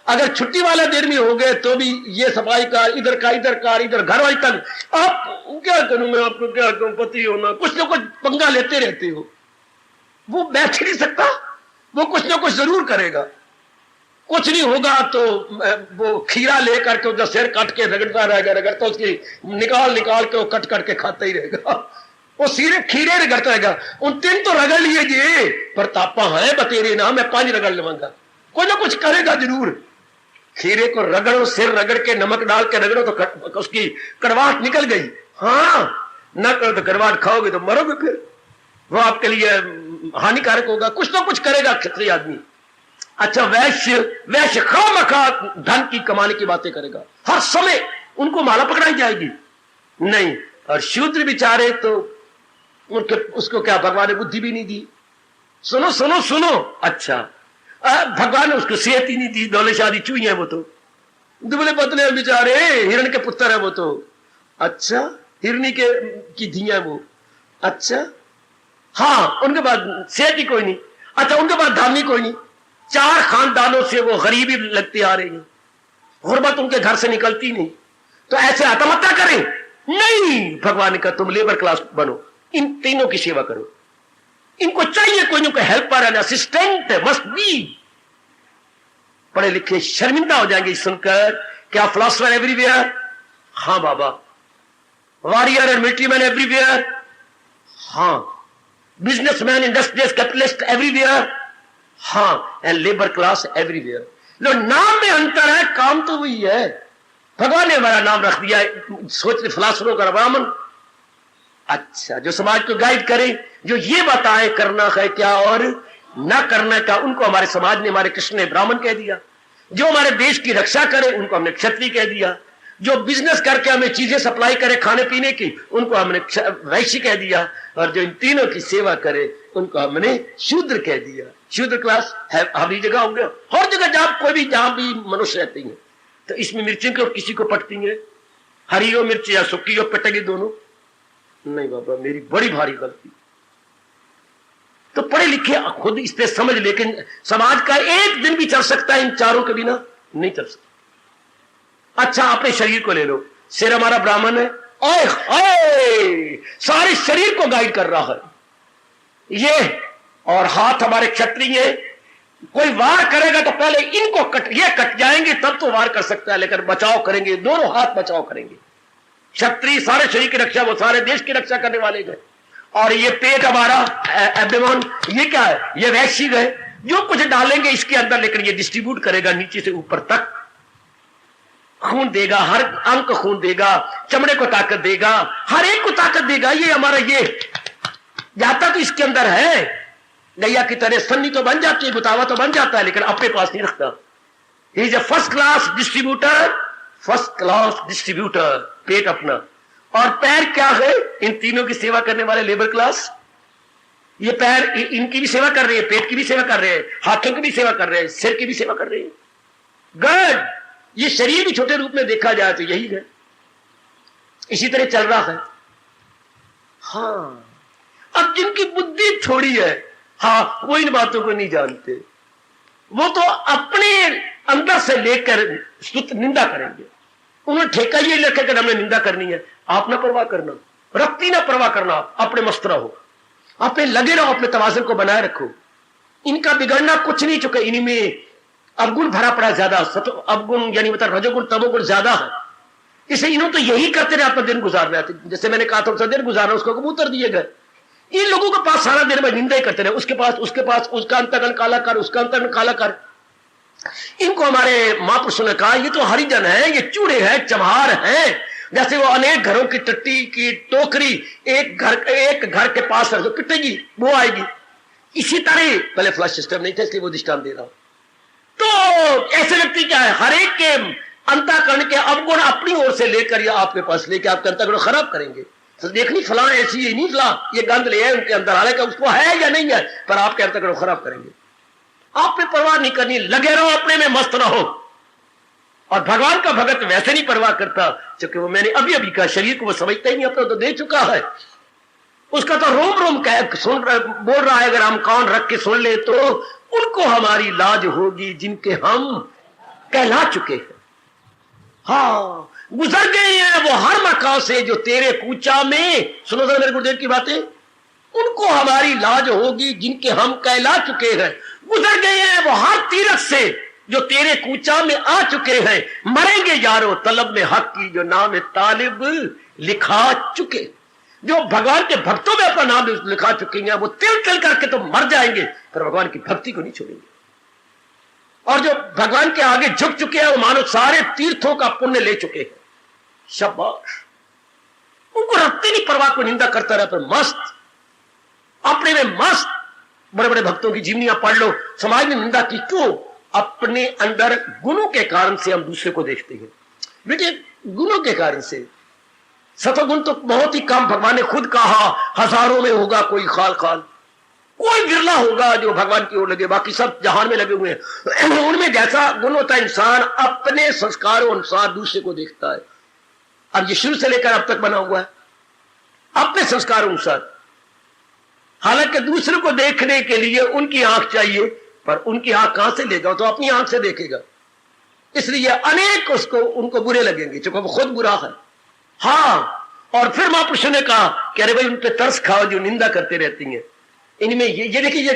अगर छुट्टी वाला देर में हो गए तो भी ये सफाई का इधर घर वाली तक, आप क्या करूं मैं, आपको क्या कहूं, पति हो ना कुछ पंगा लेते रहते हो। वो बैठ नहीं सकता, वो कुछ ना कुछ जरूर करेगा। कुछ नहीं होगा तो वो खीरा लेकर के उसका सिर काट के रगड़ता रहेगा, रगड़ता उसकी निकाल के वो कट के खाता ही रहेगा। वो सीरे खीरे रगड़ता रहेगा। उन 3 तो रगड़ लिए जी, पर तापा है बतेरे ना, मैं 5 रगड़ लूंगा। कोई ना कुछ करेगा जरूर। खीरे को रगड़ो, सिर रगड़ के नमक डाल के रगड़ो तो उसकी कड़वाहट निकल गई। हाँ, न करो तो कड़वाहट खाओगे तो मरोगे, फिर वो आपके लिए हानिकारक होगा। कुछ ना कुछ करेगा क्षत्रिय आदमी। अच्छा, वैश्य खामखा धन की कमाने की बातें करेगा, हर समय उनको माला पकड़ाई जाएगी नहीं। और शूद्र बेचारे तो उसको क्या भगवान ने बुद्धि भी नहीं दी। सुनो सुनो सुनो, अच्छा भगवान ने उसको सेहत ही नहीं दी, दौले शादी चुई है वो तो, दुबले पतले बेचारे, हिरण के पुत्र है वो तो। अच्छा, हिरनी की धी है वो। अच्छा, हाँ, उनके पास सेहत ही कोई नहीं। अच्छा, उनके पास धाम ही कोई नहीं। 4 खानदानों से वो गरीबी लगती आ रही है, गुर्बत उनके घर से निकलती नहीं। तो ऐसे आत्महत्या करें? नहीं, भगवान ने कहा तुम लेबर क्लास बनो, इन तीनों की सेवा करो। इनको चाहिए कोई ना कोई helper and assistant must be. पढ़े लिखे शर्मिंदा हो जाएंगे सुनकर, क्या फिलोसफर एवरीवेयर? हाँ बाबा। Warrior and military man everywhere? हाँ। Businessman, industrialist, capitalist everywhere? हाँ। And labour class everywhere. लो, नाम में अंतर है, काम तो वही है। भगवान ने हमारा नाम रख दिया सोच फिलोसफरों का ब्राह्मण। अच्छा, जो समाज को गाइड करे, जो ये बताए करना है क्या और ना करना क्या, उनको हमारे समाज ने, हमारे कृष्ण ने ब्राह्मण कह दिया। जो हमारे देश की रक्षा करे उनको हमने क्षत्रिय कह दिया। जो बिजनेस करके हमें चीजें सप्लाई करे खाने पीने की, उनको हमने वैश्य कह दिया। और जो इन तीनों की सेवा करे उनको हमने शूद्र कह दिया। शूद्र क्लास है हर जगह होंगे, हर जगह जहां भी मनुष्य रहते हैं। तो इसमें मिर्ची को किसी को पटती है, हरी हो मिर्ची या सुक्की हो, पटेगी दोनों? नहीं बाबा, मेरी बड़ी भारी गलती। तो पढ़े लिखे खुद इस पे समझ, लेकिन समाज का एक दिन भी चल सकता है इन चारों के बिना? नहीं चल सकता। अच्छा, अपने शरीर को ले लो, सिर हमारा ब्राह्मण है, ओए ओए, सारे शरीर को गाइड कर रहा है ये, और हाथ हमारे क्षत्रिय है। कोई वार करेगा तो पहले इनको ये कट जाएंगे तब तो वार कर सकता है, लेकिन बचाव करेंगे, दोनों हाथ बचाव करेंगे। क्षत्रिय सारे शरीर की रक्षा, वो सारे देश की रक्षा करने वाले गए। और ये पेट हमारा एब्डोमेन, ये क्या है? ये वैश्य है, जो कुछ डालेंगे इसके अंदर, लेकिन ये डिस्ट्रीब्यूट करेगा नीचे से ऊपर तक। खून देगा, हर अंग को खून देगा, चमड़े को ताकत देगा, हर एक को ताकत देगा। ये हमारा ये जाता तो इसके अंदर है। गैया की तरह सन्नी तो बन जाती है, गुतावा तो बन जाता है, लेकिन अपने पास नहीं रखता। He is a first class distributor, first class distributor. पेट अपना, और पैर क्या है? इन तीनों की सेवा करने वाले लेबर क्लास। ये पैर इनकी भी सेवा कर रहे हैं, पेट की भी सेवा कर रहे हैं, हाथों की भी सेवा कर रहे हैं, सिर की भी सेवा कर रहे हैं। गॉड, ये शरीर भी छोटे रूप में देखा जाए तो यही है, इसी तरह चल रहा है। हाँ, अब जिनकी बुद्धि थोड़ी है, हाँ, वो इन बातों को नहीं जानते। वो तो अपने अंदर से लेकर स्तुति निंदा करेंगे। उन्होंने ठेका ये लेकर के हमने निंदा करनी है। आप ना परवाह करना, रत्ती ना परवाह करना, अपने मस्त रहो, अपने लगे रहो, अपने तवाज़ुन को बनाए रखो। इनका बिगड़ना कुछ नहीं, चुके इनमें अवगुण भरा पड़ा ज्यादा, अवगुण यानी मतलब रजोगुण तमोगुण ज्यादा है। इसे इन्होंने तो यही करते रहे अपना दिन गुजार रहे थे। जैसे मैंने कहा था दिन गुजारना, उसको कबूतर दिए गए। इन लोगों के पास सारा दिन में निंदा ही करते रहे, उसके पास उसका अंतर्गण काला कर, उसका अंतर्गण काला कर। इनको हमारे महापुरुषों ने कहा ये तो हरिजन है, ये चूड़े हैं, चमहार हैं। जैसे वो अनेक घरों की टट्टी की टोकरी एक घर के पास रख दो, पिटेगी, वो आएगी। इसी तरह पहले फ्लश सिस्टम नहीं था, इसलिए वो दृष्टांत दे रहा हूं। तो ऐसे व्यक्ति क्या है, हर एक के अंतःकरण के अवगुण अपनी ओर से लेकर या आपके पास लेकर आपके अंतःकरण खराब करेंगे। तो देखनी फलां ऐसी है, नहीं फलां ये गंद ले है उनके अंदर, हालांकि उसको है या नहीं है, पर आपके अंतःकरण खराब करेंगे। आप पे परवाह नहीं करनी, लगे रहो, अपने में मस्त रहो। और भगवान का भगत वैसे नहीं परवाह करता, क्योंकि वो मैंने अभी अभी कहा, शरीर को वो समझता ही नहीं, अपना तो दे चुका है। उसका तो रोम रोम सुन बोल रहा है, अगर हम कान रख के सुन ले तो उनको हमारी लाज होगी जिनके हम कहला चुके हैं। हाँ, गुजर गए हैं वो हर मकान से जो तेरे कूचा में, सुनो सर मेरे गुरुदेव की बातें, उनको हमारी लाज होगी जिनके हम कहला चुके हैं। गुजर गए हैं वो हर तीरथ से जो तेरे कूचा में आ चुके हैं। मरेंगे यारो तलब में हक की जो नाम तालिब लिखा चुके। जो भगवान के भक्तों में अपना नाम लिखा चुके हैं वो तिल तिल करके तो मर जाएंगे पर भगवान की भक्ति को नहीं छोड़ेंगे। और जो भगवान के आगे झुक चुके हैं वो मानो सारे तीर्थों का पुण्य ले चुके हैं। शाबाश, उनको रखती नहीं परवाह को, निंदा करता रहा पर मस्त, अपने में मस्त। बड़े बड़े भक्तों की जीवनियां पढ़ लो, समाज ने निंदा की क्यों? अपने अंदर गुणों के कारण से हम दूसरे को देखते हैं। बेटे गुणों के कारण से, सतोगुण तो बहुत ही कम, भगवान ने खुद कहा हजारों में होगा कोई खाल खाल, कोई विरला होगा जो भगवान की ओर लगे, बाकी सब जहान में लगे हुए हैं। उनमें जैसा गुण होता है इंसान अपने संस्कारों अनुसार दूसरे को देखता है। अब ये शुरू से लेकर अब तक बना हुआ है अपने संस्कारों अनुसार। हालांकि दूसरे को देखने के लिए उनकी आंख चाहिए, पर उनकी आंख कहां से लेगा? तो अपनी आंख से देखेगा। इसलिए अनेक उसको उनको बुरे लगेंगे क्योंकि वो खुद बुरा है। हाँ, और फिर महापुरुषों ने कहा कि अरे भाई उन पे तरस खाओ जो निंदा करते रहती हैं। इनमें ये देखिए, ये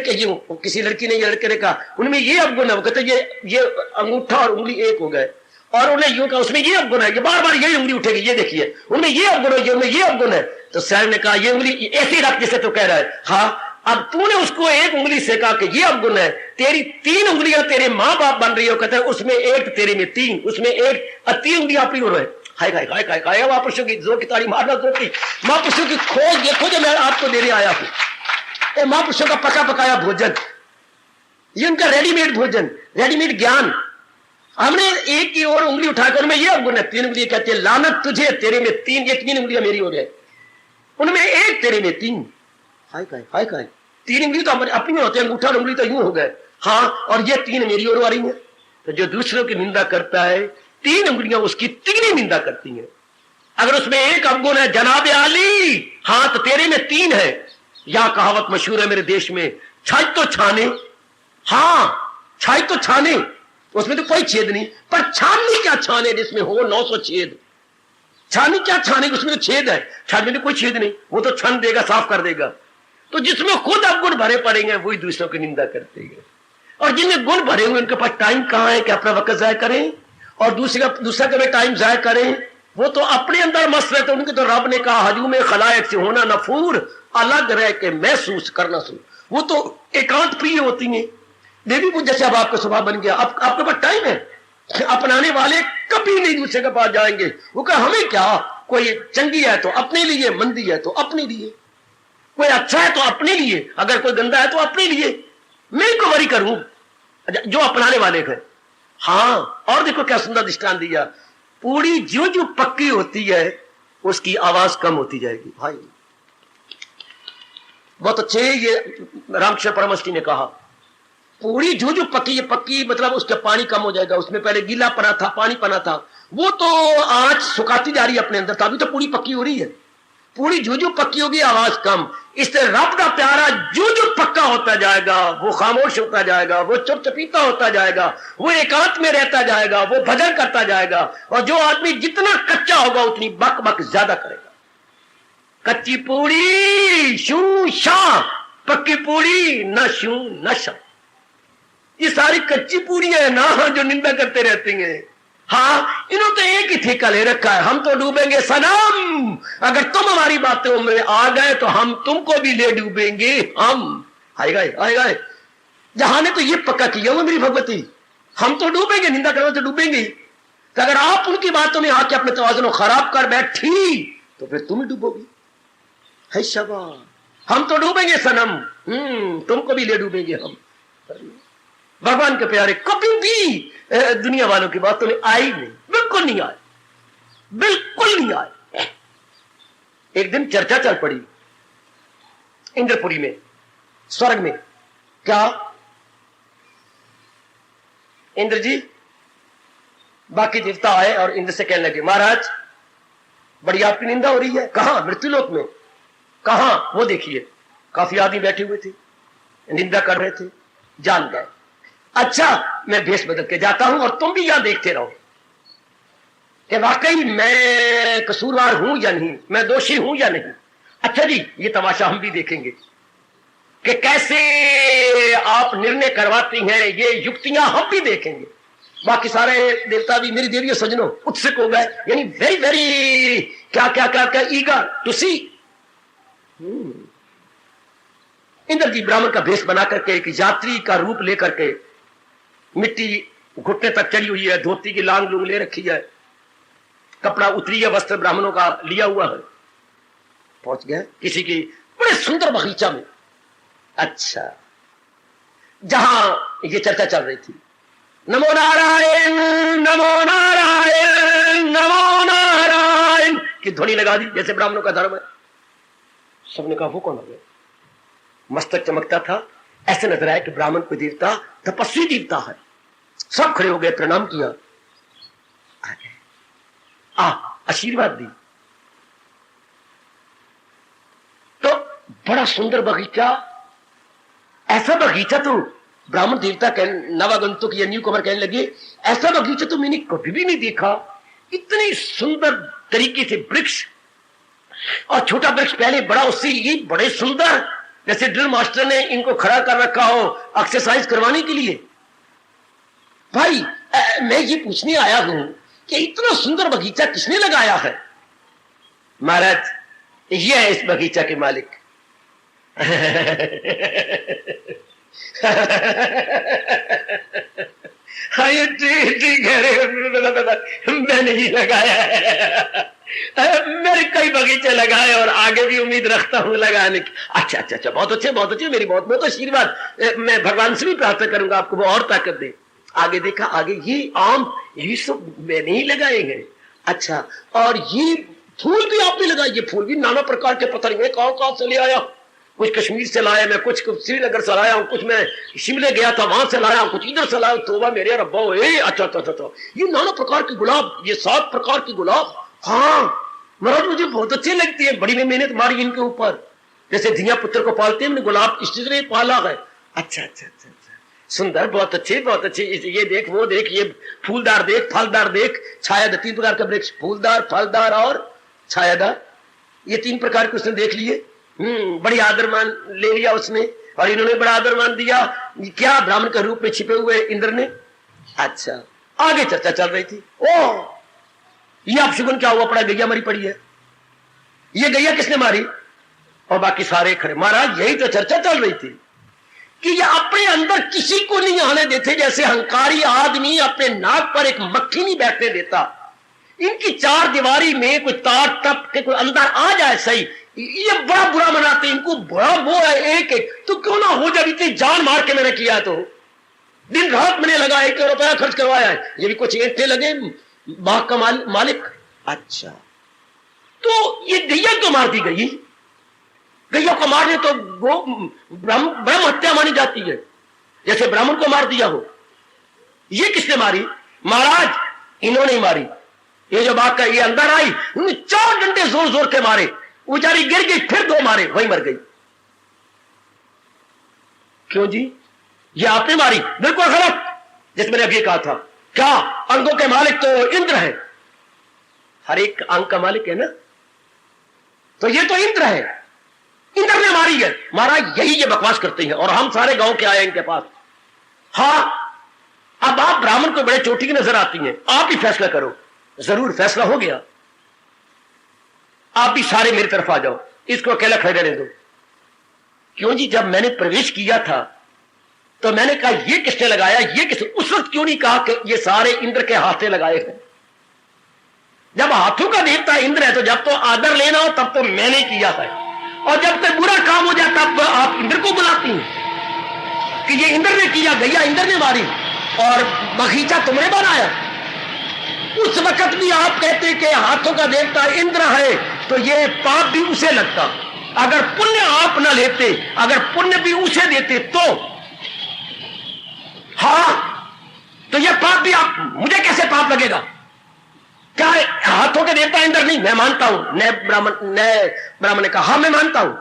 किसी लड़की ने, ये लड़के ने कहा उनमें ये अवगुण है। वो कहते ये अंगूठा और उंगली एक हो गए, और उन्हें यूं कहा उसमें ये अवगुण है, ये बार बार यही उंगली उठेगी, ये देखिए उनमें ये अवगुण है, उनमें ये अवगुण है। तो साहब ने कहा ये उंगली ऐसी रख जैसे तो कह रहा है। हाँ, अब तूने उसको एक उंगली से कहा कि ये अवगुण है, तेरी 3 उंगलियां तेरे माँ बाप बन रही हो, कहते हैं उसमें एक तेरे में 3, उसमें एक 3 उंगलियां अपनी हो रहे। हाय हाय हाय हाय हाय, महापुरुषों की जोर की ताड़ी मारना, जोर की महापुरुषों की खोज देखो जो मैं आपको देने आया हूं। महापुरुषों का पका पकाया भोजन, ये उनका रेडीमेड भोजन, रेडीमेड ज्ञान। हमने एक की ओर उंगली उठाकर उनमें ये अवगुण है, 3 उंगली कहते हैं लानत तुझे, तेरे में 3, ये 3 उंगलियां मेरी हो गए, उनमें एक तेरे में 3। हाय काय 3 उंगली तो अपनी में होते हैं, अंगूठा और उंगली तो यूं हो गए। हाँ, और ये 3 मेरी ओर आ रही है। तो जो दूसरों की निंदा करता है 3 उंगलियां उसकी 3 ही निंदा करती हैं। अगर उसमें एक अवगुण है जनाब आली, हाँ तो तेरे में 3 है। यह कहावत मशहूर है मेरे देश में, छाई तो छाने, हाँ छाई तो छाने, उसमें तो कोई छेद नहीं, पर छाननी क्या छाने जिसमें हो 900 छेद। छानी क्या छाने, उसमें तो छेद है, छान में तो कोई छेद नहीं, वो तो छान देगा, साफ कर देगा। तो जिसमें खुद अवगुण भरे पड़ेंगे वही दूसरों की निंदा करते हैं। और जिनमें गुण भरे हुए उनके पास टाइम कहां है कि अपना वक्त जाया करें और दूसरा का भी टाइम जाया करें। वो तो अपने अंदर मस्त रहते। उनके तो रब ने कहा हजूम खलायक से होना नफूर, अलग रह के महसूस करना शुरू। वो तो एकांत प्रिय होती हैं। देवी पूज जैसे अब आपका स्वभाव बन गया, अब आपके पास टाइम है। अपनाने वाले कभी नहीं दूसरे के पास जाएंगे। वो कहा हमें क्या, कोई चंगी है तो अपने लिए, मंदी है तो अपने लिए, कोई अच्छा है तो अपने लिए, अगर कोई गंदा है तो अपने लिए, मैं क्यों वरी करूं जो अपनाने वाले हैं। हाँ, और देखो क्या सुंदर दृष्टांत दिया, पूरी जो जो पक्की होती है उसकी आवाज कम होती जाएगी। भाई बहुत अच्छे, ये रामकृष्ण परमहंस जी ने कहा पूरी जो जो पक्की, ये पक्की मतलब उसका पानी कम हो जाएगा। उसमें पहले गीला पना था, पानी पना था, वो तो आज सुखाती जा रही है अपने अंदर, तभी तो पूरी पक्की हो रही है। पूरी जो जो पक्की होगी आवाज कम। इससे रब का प्यारा जो जो पक्का होता जाएगा वो खामोश होता जाएगा, वो चुपचपीता होता जाएगा, वो एकांत में रहता जाएगा, वो भजन करता जाएगा। और जो आदमी जितना कच्चा होगा उतनी बक बक ज्यादा करेगा। कच्ची पूरी शू शाह, पक्की पूरी न शू न शाह। ये सारी कच्ची पूरी है ना जो निंदा करते रहते हैं। हाँ, इन्होंने तो एक ही ठेका ले रखा है, हम तो डूबेंगे सनम, अगर तुम हमारी बातों में आ गए तो हम तुमको भी ले डूबेंगे। हम आएगा जहां ने तो ये पक्का किया वो मेरी भगवती, हम तो डूबेंगे, निंदा करो तो डूबेंगे। तो अगर आप उनकी बातों में आके अपने तवाज़ुन को खराब कर बैठी तो फिर तुम ही डूबोगी। है शाबाश, हम तो डूबेंगे सनम, तुमको भी ले डूबेंगे हम। भगवान के प्यारे कभी भी दुनिया वालों की बातों में आई नहीं, बिल्कुल नहीं आए, बिल्कुल नहीं आए। एक दिन चर्चा चल पड़ी इंद्रपुरी में, स्वर्ग में। क्या इंद्र जी, बाकी देवता आए और इंद्र से कहने लगे महाराज बड़ी आपकी निंदा हो रही है। कहां? मृत्युलोक में। कहां? वो देखिए काफी आदमी बैठे हुए थे, निंदा कर रहे थे। जान गए, अच्छा मैं भेष बदल के जाता हूं और तुम भी यहां देखते रहो कि वाकई मैं कसूरवार हूं या नहीं, मैं दोषी हूं या नहीं। अच्छा जी, ये तमाशा हम भी देखेंगे कि कैसे आप निर्णय करवाती हैं, ये युक्तियां हम भी देखेंगे। बाकी सारे देवता भी, मेरी देवियों सजनों, उत्सुक हो गए, यानी वेरी वेरी क्या क्या क्या क्या ईगर टू सी इंद्र जी ब्राह्मण का भेष बना करके एक यात्री का रूप लेकर के, मिट्टी घुटने तक चढ़ी हुई है, धोती की लांग लूंग ले रखी है, कपड़ा उतरी है, वस्त्र ब्राह्मणों का लिया हुआ है, पहुंच गए किसी की बड़े सुंदर बगीचा में। अच्छा, जहां ये चर्चा चल रही थी, नमो नारायण नमो नारायण नमो नारायण की ध्वनि लगा दी, जैसे ब्राह्मणों का धर्म है। सबने कहा वो कौन हो गया? मस्तक चमकता था, ऐसे नजर आया कि ब्राह्मण कोई देवता, तपस्वी देवता है। सब खड़े हो गए, प्रणाम किया, आशीर्वाद दी। तो बड़ा सुंदर बगीचा, ऐसा बगीचा तो ब्राह्मण देवता नवागंतुक या न्यू कमर कहने लगे, ऐसा बगीचा तो मैंने कभी भी नहीं देखा। इतनी सुंदर तरीके से वृक्ष, और छोटा वृक्ष पहले बड़ा, उससे ये बड़े सुंदर, जैसे ड्रिल मास्टर ने इनको खड़ा कर रखा हो एक्सरसाइज करवाने के लिए। भाई मैं ये पूछने आया हूं कि इतना सुंदर बगीचा किसने लगाया है? महाराज ये है इस बगीचा के मालिक। ठीक है, मैंने ही लगाया है, मेरे कई बगीचे लगाए और आगे भी उम्मीद रखता हूं लगाने की। अच्छा अच्छा अच्छा, बहुत अच्छे बहुत अच्छे, मेरी बहुत बहुत आशीर्वाद। मैं भगवान से भी प्रार्थना करूंगा आपको वो और ताकत दे। आगे देखा, आगे ये आम, ये सब मैंने ही लगाए हैं। अच्छा, और ये फूल भी आपने लगाए? ये फूल भी नाना प्रकार के, पता नहीं मैं कहां से ले आया, कुछ कश्मीर से लाया मैं, कुछ श्रीनगर से लाया हूं, कुछ मैं शिमले गया था वहां से लाया हूं, कुछ इधर से लाया। तोबा मेरे रब्बा, अच्छा अच्छा अच्छा, ये नाना प्रकार के गुलाब, ये 7 प्रकार के गुलाब। हाँ महाराज, मुझे बहुत अच्छी लगती है, बड़ी मेहनत मारी इनके ऊपर, जैसे धिया पुत्र को पालते हैं, गुलाब इसी तरह पाला है। अच्छा अच्छा अच्छा अच्छा, सुंदर, बहुत अच्छे बहुत अच्छे। ये देख वो देख, ये फूलदार देख, फलदार देख, छायादार, 3 प्रकार का वृक्ष, फूलदार, फलदार और छायादार, ये 3 प्रकार के उसने देख लिए। बड़ी आदर मान ले लिया उसने, और इन्होंने बड़ा आदर मान दिया। क्या ब्राह्मण के रूप में छिपे हुए इंद्र ने। अच्छा, आगे चर्चा चल रही थी। ओ ये आप शुगन क्या हुआ पड़ा, गैया मरी पड़ी है, ये गैया किसने मारी? और बाकी सारे खड़े। महाराज यही तो चर्चा चल रही थी कि ये अपने अंदर किसी को नहीं आने देते, जैसे अहंकारी आदमी अपने नाक पर एक मक्खी नहीं बैठने देता। इनकी 4 दीवारी में कोई तार टप के कोई अंदर आ जाए सही, ये बड़ा बुरा मनाते, इनको बड़ा वो है। एक तो क्यों ना हो, जब इतनी जान मार के मैंने किया, तो दिन रात मैंने लगा, 1 रुपया खर्च करवाया है, ये भी कुछ ईंटे लगे, बाग का मालिक। अच्छा, तो ये गैया क्यों मार दी गई? गैया को मारने तो वो ब्रह्म हत्या मानी जाती है, जैसे ब्राह्मण को मार दिया हो। ये किसने मारी? महाराज इन्होंने मारी। ये जो बात का, ये अंदर आई, उन्होंने 4 डंडे जोर जोर के मारे, बेचारी गिर गई, फिर 2 मारे, वही मर गई। क्यों जी? ये आपने मारी? बिल्कुल गलत, जिस मैंने अभी कहा था। क्या अंगों के मालिक तो इंद्र है, हर एक अंग का मालिक है ना, तो ये तो इंद्र है, इंद्र ने मारी है। महाराज यही ये बकवास करते हैं, और हम सारे गांव के आए इनके पास। हाँ, अब आप ब्राह्मण को बड़े चोटी की नजर आती हैं, आप ही फैसला करो। जरूर फैसला हो गया, आप भी सारे मेरी तरफ आ जाओ, इसको अकेला खड़े रहने दो। क्यों जी? जब मैंने प्रवेश किया था तो मैंने कहा ये किसने लगाया, ये किसने? उस वक्त क्यों नहीं कहा कि ये सारे इंद्र के हाथ से लगाए हैं? जब हाथों का देवता इंद्र है, तो जब तो आदर लेना हो तब तो मैंने किया है, और जब तक बुरा काम हो जाए तब आप इंद्र को बुलाती हैं कि ये इंद्र ने किया, गैया इंद्र ने मारी और बगीचा तुमने बनाया। उस वक्त भी आप कहते कि हाथों का देवता इंद्र है, तो ये पाप भी उसे लगता। अगर पुण्य आप न लेते, अगर पुण्य भी उसे देते तो, हाँ, तो ये पाप भी आप, मुझे कैसे पाप लगेगा? क्या हाथों के देवता इंद्र नहीं? मैं मानता हूं। नए ब्राह्मण ने कहा हाँ मैं मानता हूं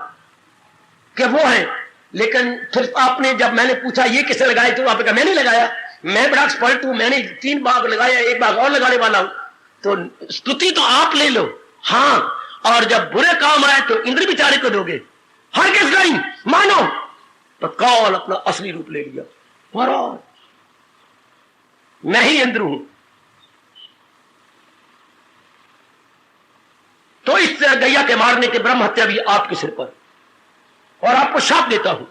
कि वो है, लेकिन फिर आपने, जब मैंने पूछा ये किसने लगाया, तो आपने कहा मैंने लगाया, मैं बड़ा एक्सपर्ट हूं, मैंने 3 बाग लगाया, 1 बाग और लगाने वाला हूं। तो स्तुति तो आप ले लो, हाँ, और जब बुरे काम आए तो इंद्र बेचारे को दोगे, हर किस नहीं मानो। तो कौन अपना असली रूप ले लिया, महाराज मैं ही इंद्र हूं। तो इस गैया के मारने के ब्रह्म हत्या भी आपके सिर पर। और आपको शाप देता हूं।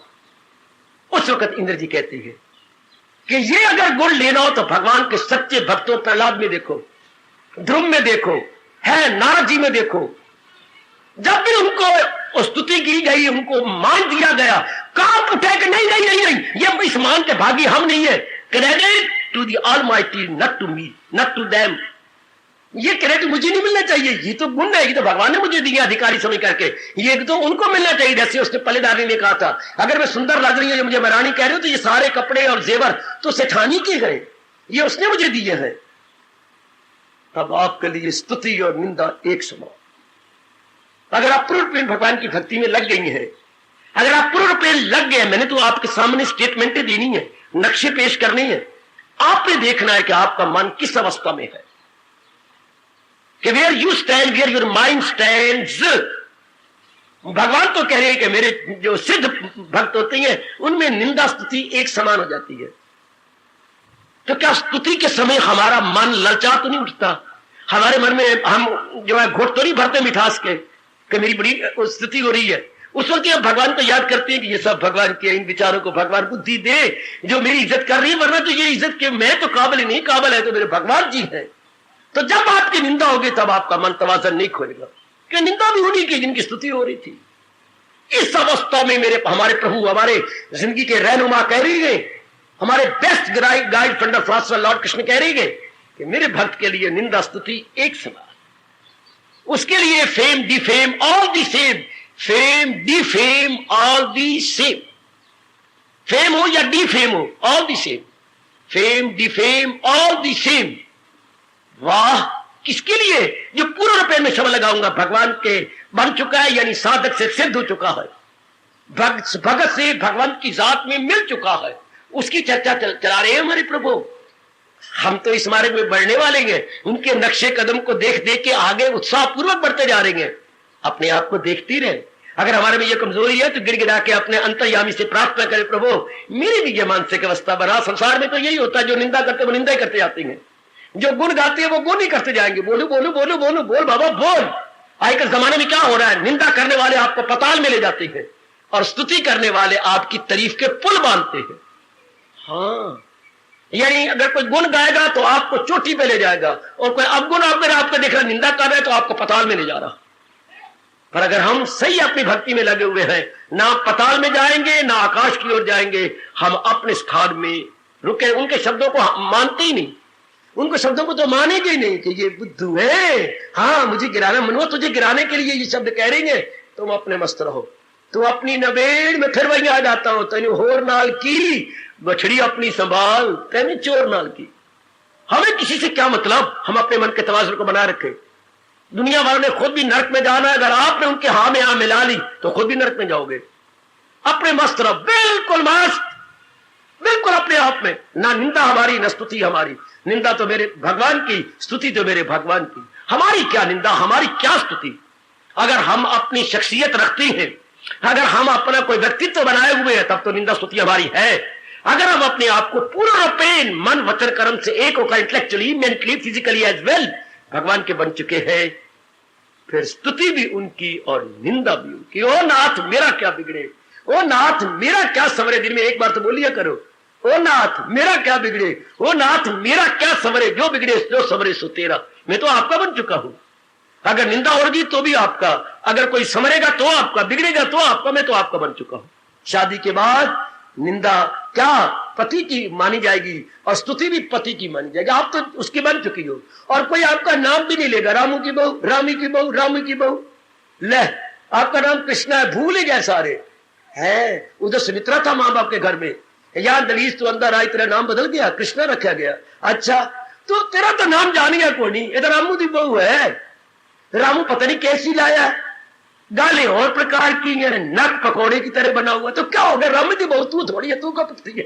उस वक्त इंद्र जी कहते हैं कि ये अगर गुण लेना हो तो भगवान के सच्चे भक्तों, प्रहलाद में देखो, ध्रुव में देखो, है नारद जी में देखो, जब भी उनको स्तुति की गई, उनको मान दिया गया, कांप उठे कि नहीं नहीं नहीं नहीं, ये इस मान के भागी हम नहीं है, credit to the almighty, not to me, not to them. ये क्रेडिट मुझे नहीं मिलना चाहिए, ये तो गुण है, ये तो भगवान ने मुझे दिया अधिकारी समझ करके, ये तो उनको मिलना चाहिए। जैसे उसने पल्लेदारी ने कहा था, अगर मैं सुंदर लग रही हूं, मुझे मैं रानी कह रही हूं, तो ये सारे कपड़े और जेवर तो सेठानी के गए, ये उसने मुझे दिए हैं। तब आपके लिए स्तुति और निंदा एक समान। अगर आप पूर्ण रूपेण भगवान की भक्ति में लग गई हैं, अगर आप पूर्ण रूपेण लग गए, मैंने तो आपके सामने स्टेटमेंटें देनी है, नक्शे पेश करने हैं, आपने देखना है कि आपका मन किस अवस्था में है, कि where you stand, where your mind stands. भगवान तो कह रहे हैं कि मेरे जो सिद्ध भक्त होते हैं उनमें निंदा स्तुति एक समान हो जाती है। तो क्या स्तुति के समय हमारा मन ललचा तो नहीं उठता? हमारे मन में हम जो है घोट तो नहीं भरते मिठास के कि मेरी बड़ी स्तुति हो रही है? उस वक्त हम भगवान को याद करते हैं कि ये सब भगवान के, इन विचारों को भगवान बुद्धि दे जो मेरी इज्जत कर रही है, वरना तो ये इज्जत के मैं तो काबिल नहीं, काबिल है तो मेरे भगवान जी है। तो जब आपकी निंदा होगी तब आपका मन तवाज़ुन नहीं खोएगा कि निंदा भी उन्हीं की जिनकी स्तुति हो रही थी। इस अवस्था में मेरे हमारे प्रभु, हमारे जिंदगी के रहनुमा कह रही है, हमारे best guide friend of Lord Krishna कह रही है कि मेरे भक्त के लिए निंदा स्तुति एक समान, उसके लिए fame defame all the same, fame defame all the same, fame हो या डिफेम हो all the same, fame defame all the same. वाह, किसके लिए? जो पूर्ण रूपेण में शब्द लगाऊंगा भगवान के बन चुका है, यानी साधक से सिद्ध हो चुका है, भगत से भगवान की जात में मिल चुका है, उसकी चर्चा चला रहे हैं हमारे प्रभु। हम तो इस मार्ग में बढ़ने वाले हैं, उनके नक्शे कदम को देख देख के आगे उत्साह पूर्वक बढ़ते जा रहे हैं। अपने आप को देखती रहे, अगर हमारे में ये कमजोरी है तो गिड़गिड़ा के अपने अंतर्यामी से प्रार्थना करें, प्रभु मेरी भी ये मानसिक अवस्था बना। संसार में तो यही होता है, जो निंदा करते वो निंदा ही करते जाते हैं, जो गुण गाते हैं वो गुण ही करते जाएंगे। बोलो बोलो बोलो बोलो बोल बाबा बोल। आजकल जमाने में क्या हो रहा है, निंदा करने वाले आपको पताल में ले जाते हैं और स्तुति करने वाले आपकी तारीफ के पुल बांधते हैं। हाँ, यानी अगर कोई गुण गाएगा तो आपको चोटी पे ले जाएगा, और कोई अवगुण अगर आपको देख रहा निंदा कर रहा है तो आपको पताल में ले जा रहा। पर अगर हम सही अपनी भक्ति में लगे हुए हैं, ना पताल में जाएंगे ना आकाश की ओर जाएंगे, हम अपने स्थान में रुके। उनके शब्दों को मानते ही नहीं, उनको शब्दों को तो मानेंगे ही नहीं कि ये बुद्धू है, हाँ मुझे गिराना, मनवा तुझे गिराने के लिए ये शब्द कह रही है, तुम अपने मस्त रहो। तो अपनी नबेड़ में फिर वही आ जाता हूं, तेन होर नाल की बछड़ी अपनी संभाल, तेने चोर नाल की। हमें किसी से क्या मतलब, हम अपने मन के तवाज़ुन को बना रखे। दुनिया वालों ने खुद भी नरक में जाना है, अगर आपने उनके हाँ में हाँ मिला ली तो खुद भी नरक में जाओगे। अपने मस्त रहो, बिल्कुल मस्त, बिल्कुल अपने आप में, ना निंदा हमारी ना स्तुति हमारी। निंदा तो मेरे भगवान की, स्तुति तो मेरे भगवान की। हमारी क्या निंदा, हमारी क्या स्तुति? अगर हम अपनी शख्सियत रखते हैं, अगर हम अपना कोई व्यक्तित्व बनाए हुए हैं, तब तो निंदा स्तुति हमारी है। अगर हम अपने आप को पूर्ण रूपेण मन वचन कर्म से एक होकर intellectually, mentally, physically as well भगवान के बन चुके हैं, फिर स्तुति भी उनकी और निंदा भी उनकी। ओ नाथ मेरा क्या बिगड़े, ओ नाथ मेरा क्या संवरे। दिन में एक बार तो बोलिए करो, ओ नाथ मेरा क्या बिगड़े, ओ नाथ मेरा क्या संवरे, जो बिगड़े जो संवरे सो तेरा। मैं तो आपका बन चुका हूं। अगर निंदा होगी तो भी आपका, अगर कोई संवरेगा तो आपका, बिगड़ेगा तो आपका, मैं तो आपका बन चुका हूं। शादी के बाद निंदा क्या पति की मानी जाएगी और स्तुति भी पति की मानी जाएगी। आप तो उसकी बन चुकी हो, और कोई आपका नाम भी नहीं लेगा, रामू की बहू, रामी की बहू, रामी की बहू। ले, आपका नाम कृष्णा है, भूल ही गए सारे है। उधर सुमित्रा था मां बाप के घर में, यार दलीस तो अंदर आई, तेरा नाम बदल गया, कृष्णा रखा गया। अच्छा, तो तेरा तो नाम जान गया कोई नहीं, इधर रामू की बहू है। रामू पता नहीं कैसी लाया, गाले और प्रकार की है, नक पकौड़े की तरह बना हुआ। तो क्या हो गया, रामू की बहू तू थोड़ी है, तू कब पकती है?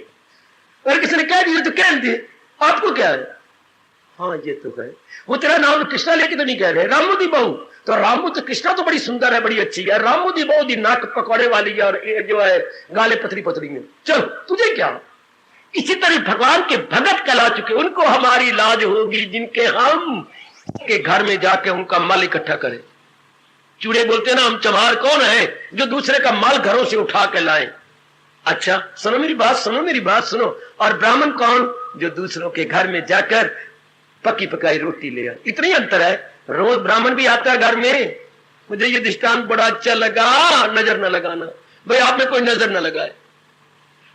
अगर किसी ने कह दिया तो कह दिए, आपको क्या है? हाँ ये तो है, वो तेरा नाम कृष्णा लेके तो नहीं कह रहे, रामू की बहू। तो रामू तो कृष्णा तो बड़ी सुंदर है, बड़ी अच्छी है, रामू की बहू दी नाक पकौड़े वाली है और जो है गाले पतली पतली है। चल तुझे क्या? इसी तरह भगवान के भगत कहला चुके, उनको हमारी लाज होगी जिनके हम के घर में जाके उनका मल इकट्ठा करें। चूड़े बोलते हैं ना, हम चमार कौन है जो दूसरे का माल घरों से उठा के लाए। अच्छा सुनो मेरी बात, सुनो मेरी बात सुनो। और ब्राह्मण कौन? जो दूसरों के घर में जाकर पकी पकाई रोटी ले आए। इतना ही अंतर है। रोज ब्राह्मण भी आता है घर में। मुझे ये दृष्टांत बड़ा अच्छा लगा, नजर न लगाना भाई, आप में कोई नजर न लगाए।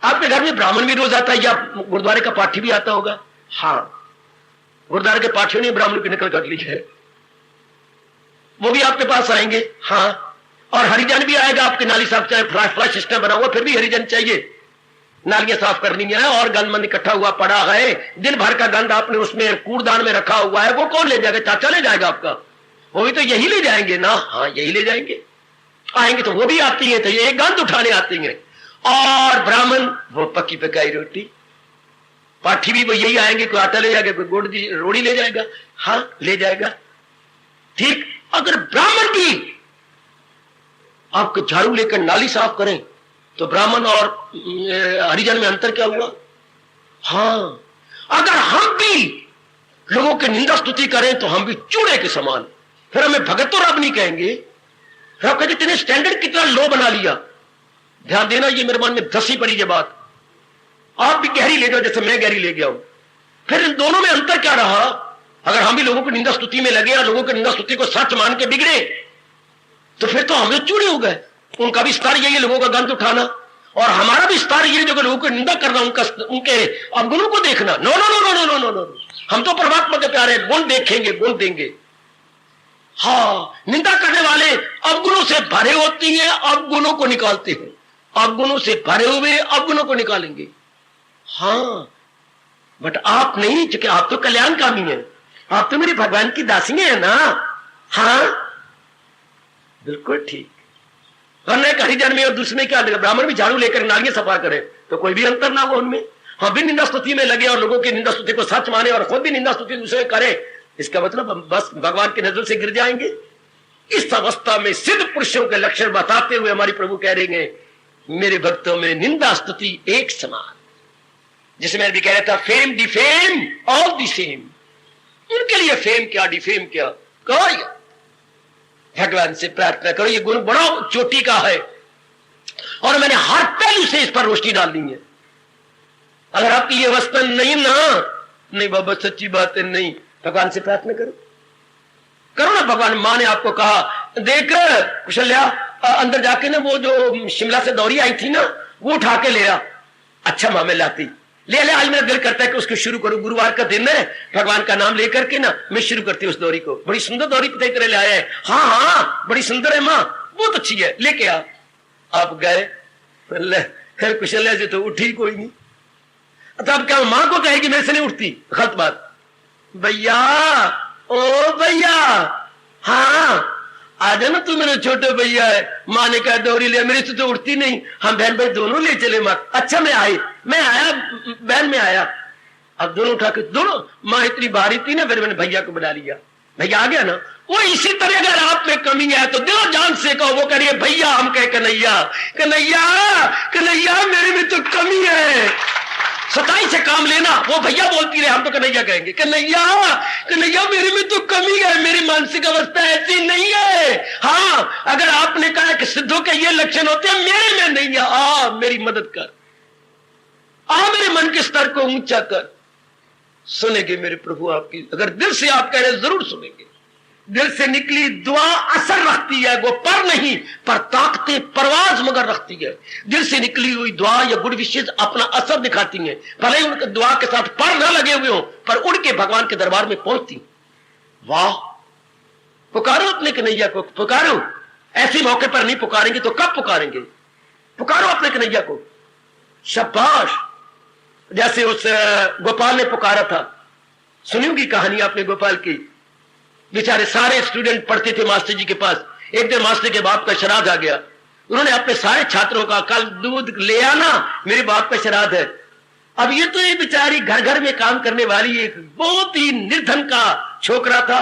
आपके घर में ब्राह्मण भी रोज आता है, या गुरुद्वारे का पाठी भी आता होगा? हाँ, गुरुद्वारे के पाठियों ने ब्राह्मण की नकल कर ली है, वो भी आपके पास आएंगे। हाँ, और हरिजन भी आएगा आपके। नाली साफ, चाहे फ्लश सिस्टम बना हुआ, फिर भी हरिजन चाहिए। नालियां साफ करनी है और गंदमंद इकट्ठा हुआ पड़ा है, दिन भर का गंद आपने उसमें कूड़दान में रखा हुआ है, वो कौन ले जाएगा? चाचा ले जाएगा आपका? वो भी तो यही ले जाएंगे ना। हाँ, यही ले जाएंगे। आएंगे तो वो भी आती है, तो ये गंद उठाने आती है। और ब्राह्मण वो पकी पकाई रोटी, पाठी भी वो यही आएंगे। कोई आटा ले जाएगा, कोई गुड़ रोड़ी ले जाएगा। हाँ, ले जाएगा। ठीक, अगर ब्राह्मण भी आपको झाड़ू लेकर नाली साफ करें तो ब्राह्मण और हरिजन में अंतर क्या हुआ? हाँ, अगर हम भी लोगों की निंदा स्तुति करें तो हम भी चूड़े के समान। फिर हमें भगत तो रब नहीं कहेंगे, फिर आप कहते तेने स्टैंडर्ड कितना लो बना लिया। ध्यान देना, ये मेरे मन में धसी पड़ी ये बात। आप भी गहरी ले जाओ जैसे मैं गहरी ले गया हूं। फिर इन दोनों में अंतर क्या रहा? अगर हम भी लोगों की निंदा स्तुति में लगे और लोगों की निंदा स्तुति को सच मान के बिगड़े तो फिर तो हम लोग चूड़े हो गए। उनका भी स्तर यही है, लोगों का गंद उठाना, और हमारा भी स्तर यही जो लोगों की निंदा करना, उनके अवगुणों को देखना। No no no no no no no, हम तो परमात्मा के प्यारे, गुण देखेंगे, गुण देंगे। हाँ, निंदा करने वाले अवगुणों से भरे होती हैं, अवगुणों को निकालते हैं। अवगुणों से भरे हुए अवगुणों को निकालेंगे। हाँ, बट आप नहीं, क्योंकि आप तो कल्याणकामी हैं, आप तो मेरे भगवान की दासियां हैं ना। हाँ, बिल्कुल ठीक। वरना एक हरिजन में और दूसरे में क्या? ब्राह्मण भी झाड़ू लेकर नालियां सफा करे तो कोई भी अंतर ना हो उनमें। हम भी निंदा स्तुति में लगे और लोगों की निंदा स्तुति को सच माने और खुद भी निंदा स्तुति दूसरे करे, इसका मतलब हम बस भगवान की नजर से गिर जाएंगे। इस अवस्था में सिद्ध पुरुषों के लक्षण बताते हुए हमारे प्रभु कह रहे हैं, मेरे भक्तों में निंदा स्तुति एक समान। जिसे मैं भी कह रहा था, fame defame all the same. उनके लिए फेम क्या, डिफेम क्या? कोई भगवान से प्रार्थना करो। ये गुण बड़ा चोटी का है और मैंने हर पहलू से इस पर रोशनी डाल दी है। अगर आपकी ये अवस्था नहीं ना, नहीं बाबा सच्ची बात है, नहीं, भगवान से प्रार्थना करो, करो ना। भगवान मां ने आपको कहा, देख कुशल्या अंदर जाके ना वो जो शिमला से दौरी आई थी ना, वो उठा के ले आ। अच्छा मां, मैं लाती, ले ले। आज मेरा दिल करता है कि उसको शुरू करूं। गुरुवार का दिन है, भगवान का नाम लेकर के ना मैं शुरू करती हूँ उस दौरी को। बड़ी सुंदर दौरी पिता तरह ले आया है। हाँ हाँ, बड़ी सुंदर है माँ, बहुत अच्छी है, लेके आ। आप गए, फिर कुशल्या से तो उठी कोई नहीं। तो अब क्या माँ को कहेगी मेरे से नहीं उठती? गलत बात। भैया, ओ भैया, हाँ आ जाना, तू मेरे छोटे भैया है। माँ ने कहा दौरी ले, मेरे से तो उठती नहीं, हम बहन भाई दोनों ले चले माँ। अच्छा मैं आया बहन में आया। अब दोनों उठा के, दोनों, माँ इतनी भारी थी ना, फिर मैंने भैया को बुला लिया। भैया आ गया ना। वो इसी तरह अगर आप में कमी है तो दिलो जान से कहो, वो करिए भैया, हम कहे कन्हैया, कन्हैया, कन्हैया मेरे में तो कमी है, सताई से काम लेना। वो भैया बोलती रहे, हम तो कन्हैया कहेंगे। कन्हैया, कन्हैया मेरे में तो कमी है, मेरी मानसिक अवस्था ऐसी नहीं है। हाँ, अगर आपने कहा कि सिद्धों के ये लक्षण होते हैं, मेरे में नहीं है, आ मेरी मदद कर, आ मेरे मन के स्तर को ऊंचा कर। सुनेंगे मेरे प्रभु आपकी, अगर दिल से आप कह रहे जरूर सुनेंगे। दिल से निकली दुआ असर रखती है, वो पर नहीं पर ताकते परवाज मगर रखती है। दिल से निकली हुई दुआ या गुड विशेष अपना असर दिखाती है, भले ही उनके दुआ के साथ पर ना लगे हुए हो, पर उड़ के भगवान के दरबार में पहुंचती। वाह, पुकारो अपने कन्हैया को, पुकारो। ऐसे मौके पर नहीं पुकारेंगे तो कब पुकारेंगे? पुकारो अपने कन्हैया को। शाबाश। जैसे उस गोपाल ने पुकारा था, सुनी होगी कहानी आपने गोपाल की। बेचारे सारे स्टूडेंट पढ़ते थे मास्टर जी के पास। एक दिन मास्टर के बाप का श्राद्ध आ गया। उन्होंने अपने सारे छात्रों का, कल दूध ले आना, मेरे बाप का श्राद्ध है। अब ये तो ये बेचारी घर घर में काम करने वाली एक बहुत ही निर्धन का छोकरा था।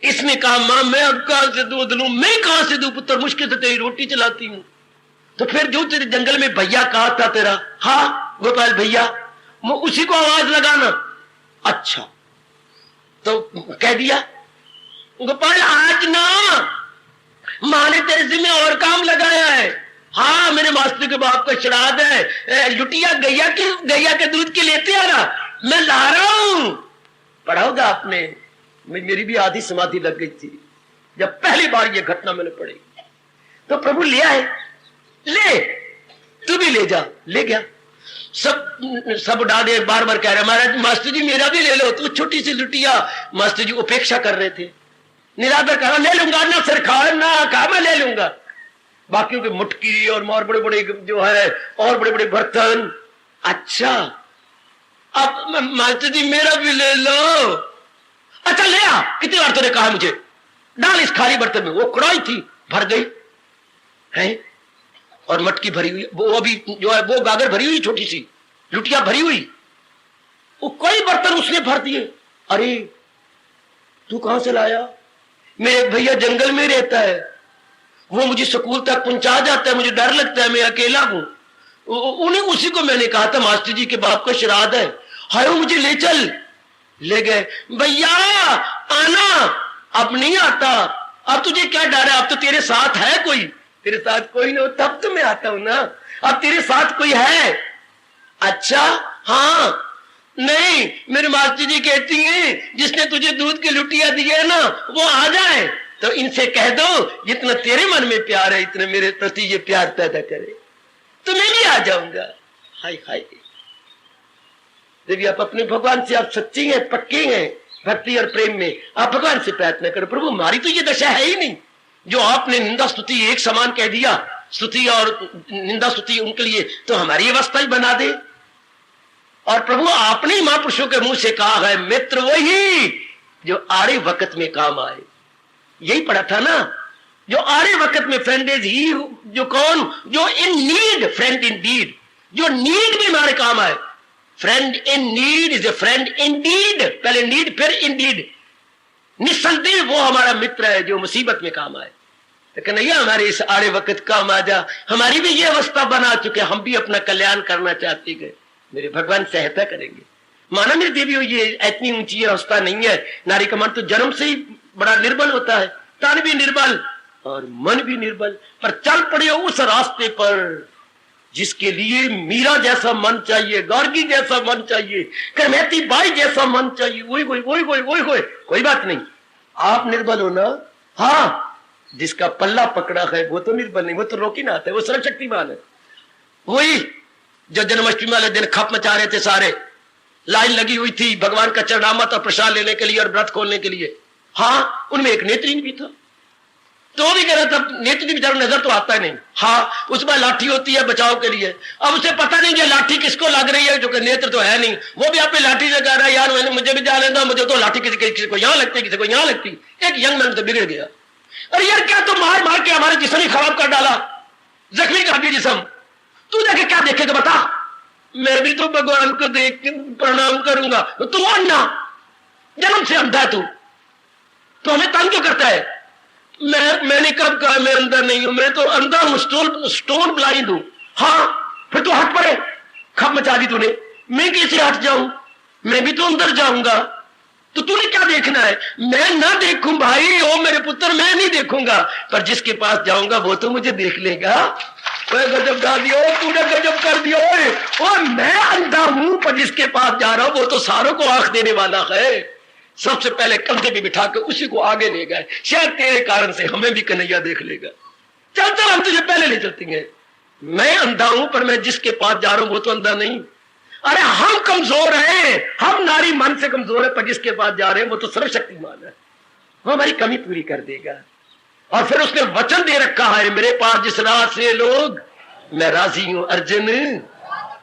इसने कहा, मां मैं अब कहां से दूध लूं, मैं कहां से दूं पुत्र, मुश्किल से तेरी रोटी चलाती हूं। तो फिर जो तेरे जंगल में भैया कहा था तेरा, हाँ गोपाल भैया, उसी को आवाज लगाना। अच्छा, तो कह दिया गोपाल आज ना माँ ने तेरे जिम्मे और काम लगाया है। हाँ, मेरे मास्टर के बाप का श्राद्ध है, लुटिया गैया के दूध के लेते आ ना, मैं ला रहा हूं। पढ़ाओगा आपने? मेरी भी आधी समाधि लग गई थी जब पहली बार ये घटना मैंने पढ़ी। तो प्रभु ले आए, ले तू भी ले जा। ले गया, सब उड़ा दे। बार बार कह रहे महाराज मास्टर जी मेरा भी ले लो। तो छोटी सी लुटिया, मास्टर जी उपेक्षा कर रहे थे। निरादर कहा ले लूंगा ना, सिर खा ना, कहा मैं ले लूंगा। बाकियों के मुटकी और बड़े बड़े जो है और बड़े बड़े बर्तन। अच्छा अब मास्टर जी मेरा भी ले लो। अच्छा ले आ, कितनी बार तूने कहा मुझे, डाल इस खाली बर्तन में। वो कड़ाई थी, भर गई है, और मटकी भरी हुई, वो अभी जो है वो गागर भरी हुई, छोटी सी लुटिया भरी हुई, वो कई बर्तन उसने भर दिए। अरे तू कहां से लाया? मेरे भैया जंगल में रहता है, वो मुझे स्कूल तक पहुंचा जाता है, मुझे डर लगता है, मैं अकेला हूं। उन्हें उसी को मैंने कहा था मास्टर जी के बाप का श्राद्ध है, हाय मुझे ले चल। ले गए। भैया आना, अब नहीं आता। अब तुझे क्या डर है? अब तो तेरे साथ है कोई। तेरे साथ कोई ना हो तब तो मैं आता हूं ना, अब तेरे साथ कोई है। अच्छा हाँ, नहीं मेरे मास्टर जी कहती हैं जिसने तुझे दूध की लुटिया दी है ना वो आ जाए, तो इनसे कह दो जितना तेरे मन में प्यार है इतना मेरे प्रति ये प्यार पैदा करे, तो मैं भी आ जाऊंगा। हाय हाय देवी, आप अपने भगवान से आप सच्ची हैं, पक्के हैं भक्ति और प्रेम में, आप भगवान से प्रार्थना करो प्रभु हमारी तो ये दशा है ही नहीं, जो आपने निंदा स्तुति एक समान कह दिया, स्तुति और निंदा स्तुति उनके लिए, तो हमारी अवस्था ही बना दे। और प्रभु आपने ही महापुरुषों के मुंह से कहा है मित्र वही जो आड़े वक्त में काम आए। यही पढ़ा था ना, जो आड़े वक्त में फ्रेंड इज ही, जो कौन, जो in need friend in deed, जो नीड में हमारे काम आए। Friend in need is a friend in deed, पहले नीड फिर इन डीड। निस्संदेह वो हमारा मित्र है जो मुसीबत में काम आए। लेकिन नहीं हमारे इस आड़े वक्त काम आ जा, हमारी भी ये अवस्था बना चुके, हम भी अपना कल्याण करना चाहते गए, मेरे भगवान सहायता करेंगे। माना मेरी देवी ये इतनी ऊंची अवस्था नहीं है, नारी का मन तो जन्म से ही बड़ा निर्बल होता है, तन भी निर्बल और मन भी निर्बल, पर चल पड़े उस रास्ते पर जिसके लिए मीरा जैसा मन चाहिए, गार्गी जैसा मन चाहिए, करमैती बाई जैसा मन चाहिए। वही कोई बात नहीं, आप निर्बल हो ना। हाँ, जिसका पल्ला पकड़ा है वो तो निर्बल नहीं, वो तो रोकी ना आता है, वो सर्वशक्तिमान है। वही जो जन्माष्टमी वाले दिन खप मचा रहे थे, सारे लाइन लगी हुई थी भगवान का चरणामत और प्रसाद लेने के लिए और व्रत खोलने के लिए। हाँ, उनमें एक नेत्रहीन भी था, तो भी कह रहा था नेत्र बेचारा नजर तो आता है नहीं। हाँ, उसमें लाठी होती है बचाव के लिए, अब उसे पता नहीं कि लाठी किसको लग रही है, जो कि नेत्र तो है नहीं, वो भी अपनी लाठी से कह रहा है यार मुझे भी जाने दो, मुझे तो लाठी किसी को यहाँ लगती, किसी को यहाँ लगती। एक यंग मैन तो बिगड़ गया, अरे यार क्या तो मार मार के हमारे जिस्म ही खराब कर डाला, जख्मी कर दिया जिस्म, तू जाके क्या देखेगा बता। मैं भी तो भगवान को देख के प्रणाम करूंगा, तू अंधा, जन्म से अंधा है तू, तो हमें तंग क्यों करता है? मैंने कब कहा मैं अंधा नहीं हूं, मैं तो अंधा हूं, स्टोन ब्लाइंड हूं। हाँ, फिर तो हट पड़े, खप मचा दी तूने, मैं कैसे हट जाऊं, मैं भी तो अंदर जाऊंगा, तो तूने क्या देखना है? मैं ना देखूं भाई, ओ मेरे पुत्र मैं नहीं देखूंगा, पर जिसके पास जाऊंगा वो तो मुझे देख लेगा। गजब गा दिया तूने, गजब कर दिया। ओ मैं अंधा हूं पर जिसके पास जा रहा हूं वो तो सारों को आंख देने वाला है। सबसे पहले कंधे पे बिठा के उसी को आगे ले गए, शायद तेरे कारण से हमें भी कन्हैया देख लेगा। चल चल हम तुझे पहले ले चलते हैं। मैं अंधा हूं पर मैं जिसके पास जा रहा हूं वो तो अंधा नहीं। अरे हम कमजोर हैं, हम नारी मन से कमजोर है, पर जिसके पास जा रहे हैं वो तो सर्वशक्तिमान है, वो हमारी कमी पूरी कर देगा। और फिर उसने वचन दे रखा है मेरे पास जिस राह से लोग, मैं राजी हूं अर्जुन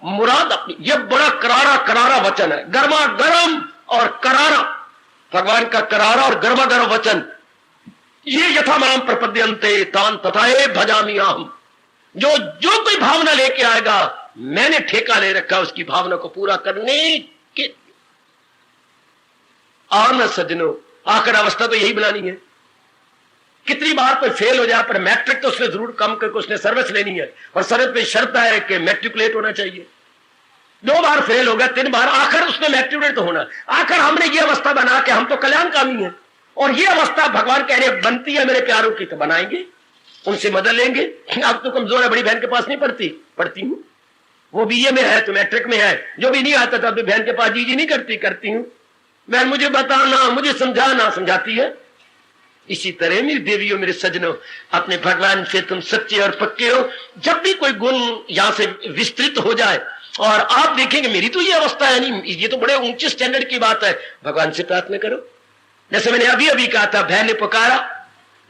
मुराद अपनी। ये बड़ा करारा करारा वचन है, गर्मा गर्म और करारा, भगवान का करारा और गर्मा गर्म वचन। ये यथामरम प्रपद्यन्ते तान तथाए भजामि अहम्, जो कोई भावना लेके आएगा मैंने ठेका ले रखा उसकी भावना को पूरा करने के। आना सज्जनों, आखिर अवस्था तो यही बनानी है। कितनी बार कोई फेल हो जाए, पर मैट्रिक तो उसने जरूर कम करके उसने सर्विस लेनी है, और सर्विस पे शर्त है कि मैट्रिकुलेट होना चाहिए। 2 बार फेल होगा, 3 बार, आखिर उसने मैट्रिकुलेट तो होना। आखिर हमने ये अवस्था बना के हम तो कल्याणकामी है, और ये अवस्था भगवान कह रहे बनती है मेरे प्यारों की, तो बनाएंगे। उनसे मदद लेंगे। अब तो कमजोर है, बड़ी बहन के पास नहीं पढ़ती हूँ, वो बीए में है तो मैट्रिक में है, जो भी नहीं आता था तो बहन के पास जी नहीं करती हूँ, बहन मुझे बताना, मुझे समझाना, समझाती है। इसी तरह मेरी देवियों, मेरे सजनों, अपने भगवान से तुम सच्चे और पक्के हो। जब भी कोई गुण यहां से विस्तृत हो जाए और आप देखेंगे मेरी तो ये अवस्था है नहीं, ये तो बड़े ऊंचे स्टैंडर्ड की बात है, भगवान से प्रार्थना करो। जैसे मैंने अभी अभी कहा था, बहन ने पुकारा,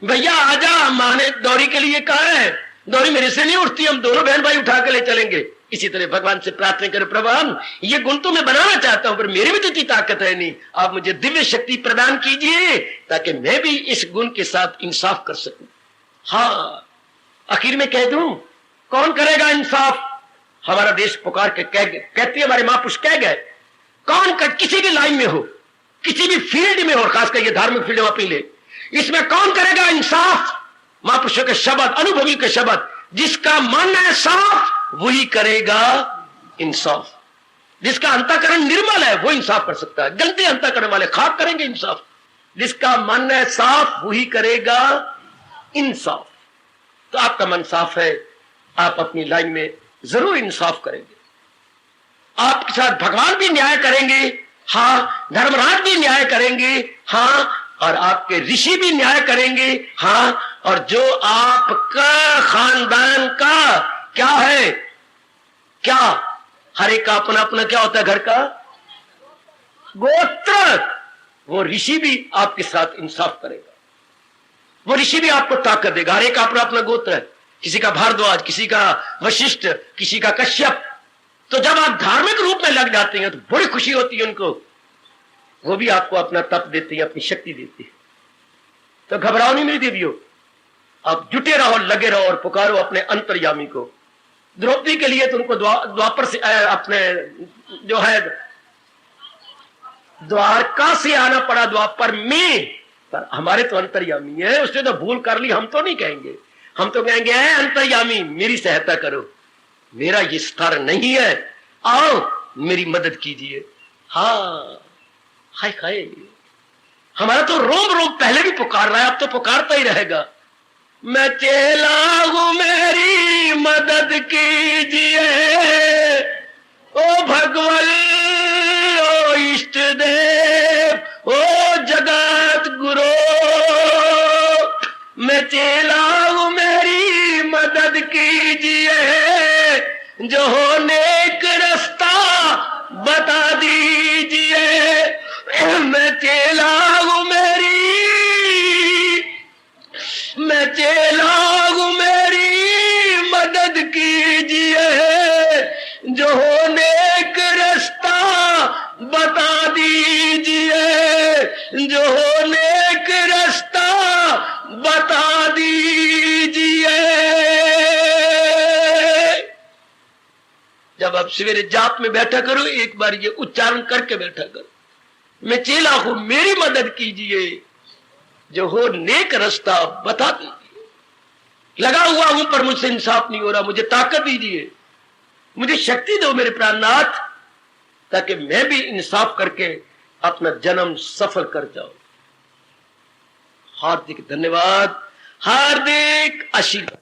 भैया आजा, माँ ने दौरी के लिए कहा है, दौरी मेरे से नहीं उठती, हम दोनों बहन भाई उठा के ले चलेंगे। इसी तरह भगवान से प्रार्थना करो, प्रभु ये गुण तो मैं बनाना चाहता हूं पर मेरे में तो इतनी ताकत है नहीं, आप मुझे दिव्य शक्ति प्रदान कीजिए ताकि मैं भी इस गुण के साथ इंसाफ कर सकूं। हाँ, आखिर में कह दूं, कौन करेगा इंसाफ? हमारा देश पुकार के कहती है, हमारे महापुरुष कह गए, कौन किसी भी लाइन में हो, किसी भी फील्ड में हो, खासकर ये धार्मिक फील्ड में अपनी ले, इसमें कौन करेगा इंसाफ? महापुरुषों के शब्द, अनुभवी के शब्द, जिसका मन है साफ वही करेगा इंसाफ। जिसका अंतःकरण निर्मल है वो इंसाफ कर सकता है, गलती अंतःकरण वाले खाक करेंगे इंसाफ। जिसका मन है साफ वही करेगा इंसाफ। तो आपका मन साफ है, आप अपनी लाइन में जरूर इंसाफ करेंगे, आपके साथ भगवान भी न्याय करेंगे, हाँ, धर्मराज भी न्याय करेंगे, हाँ, और आपके ऋषि भी न्याय करेंगे, हाँ, और जो आपका खानदान का क्या है, क्या हर एक का अपना अपना क्या होता है, घर का गोत्र, वो ऋषि भी आपके साथ इंसाफ करेगा, वो ऋषि भी आपको ताकत देगा। हर एक का अपना अपना गोत्र है, किसी का भारद्वाज, किसी का वशिष्ठ, किसी का कश्यप। तो जब आप धार्मिक रूप में लग जाते हैं तो बड़ी खुशी होती है उनको, वो भी आपको अपना तप देते हैं, अपनी शक्ति देते हैं। तो घबराओ नहीं मेरी देवियों, आप जुटे रहो, लगे रहो और पुकारो अपने अंतर्यामी को। द्रौपदी के लिए तो उनको द्वापर से अपने जो है द्वारका से आना पड़ा द्वापर में, पर हमारे तो अंतर्यामी है, उसने तो भूल कर ली, हम तो नहीं कहेंगे, हम तो कहेंगे अंतर्यामी मेरी सहायता करो, मेरा ये स्तर नहीं है, आओ मेरी मदद कीजिए। हाँ, हाय हाय, हमारा तो रोम रोम पहले भी पुकार रहा है, अब तो पुकारता ही रहेगा। मैं चेला हूं, मेरी मदद कीजिए, ओ भगवान, ओ इष्ट देव, ओ जगत गुरु, मैं चेला हूं, मेरी मदद कीजिए, जो हो नेक रास्ता बता दीजिए। मैं चेला हूं, मैं चेला हूं, मेरी मदद कीजिए, जो हो नेक रास्ता बता दीजिए, जो हो नेक रास्ता बता दीजिए। जब आप सवेरे जाप में बैठा करो, एक बार ये उच्चारण करके बैठा करो, मैं चेला हूं, मेरी मदद कीजिए, जो हो नेक रास्ता बता दीजिए। लगा हुआ हूं पर मुझसे इंसाफ नहीं हो रहा, मुझे ताकत दीजिए, मुझे शक्ति दो मेरे प्राणनाथ, ताकि मैं भी इंसाफ करके अपना जन्म सफल कर जाऊं। हार्दिक धन्यवाद, हार्दिक आशीर्वाद।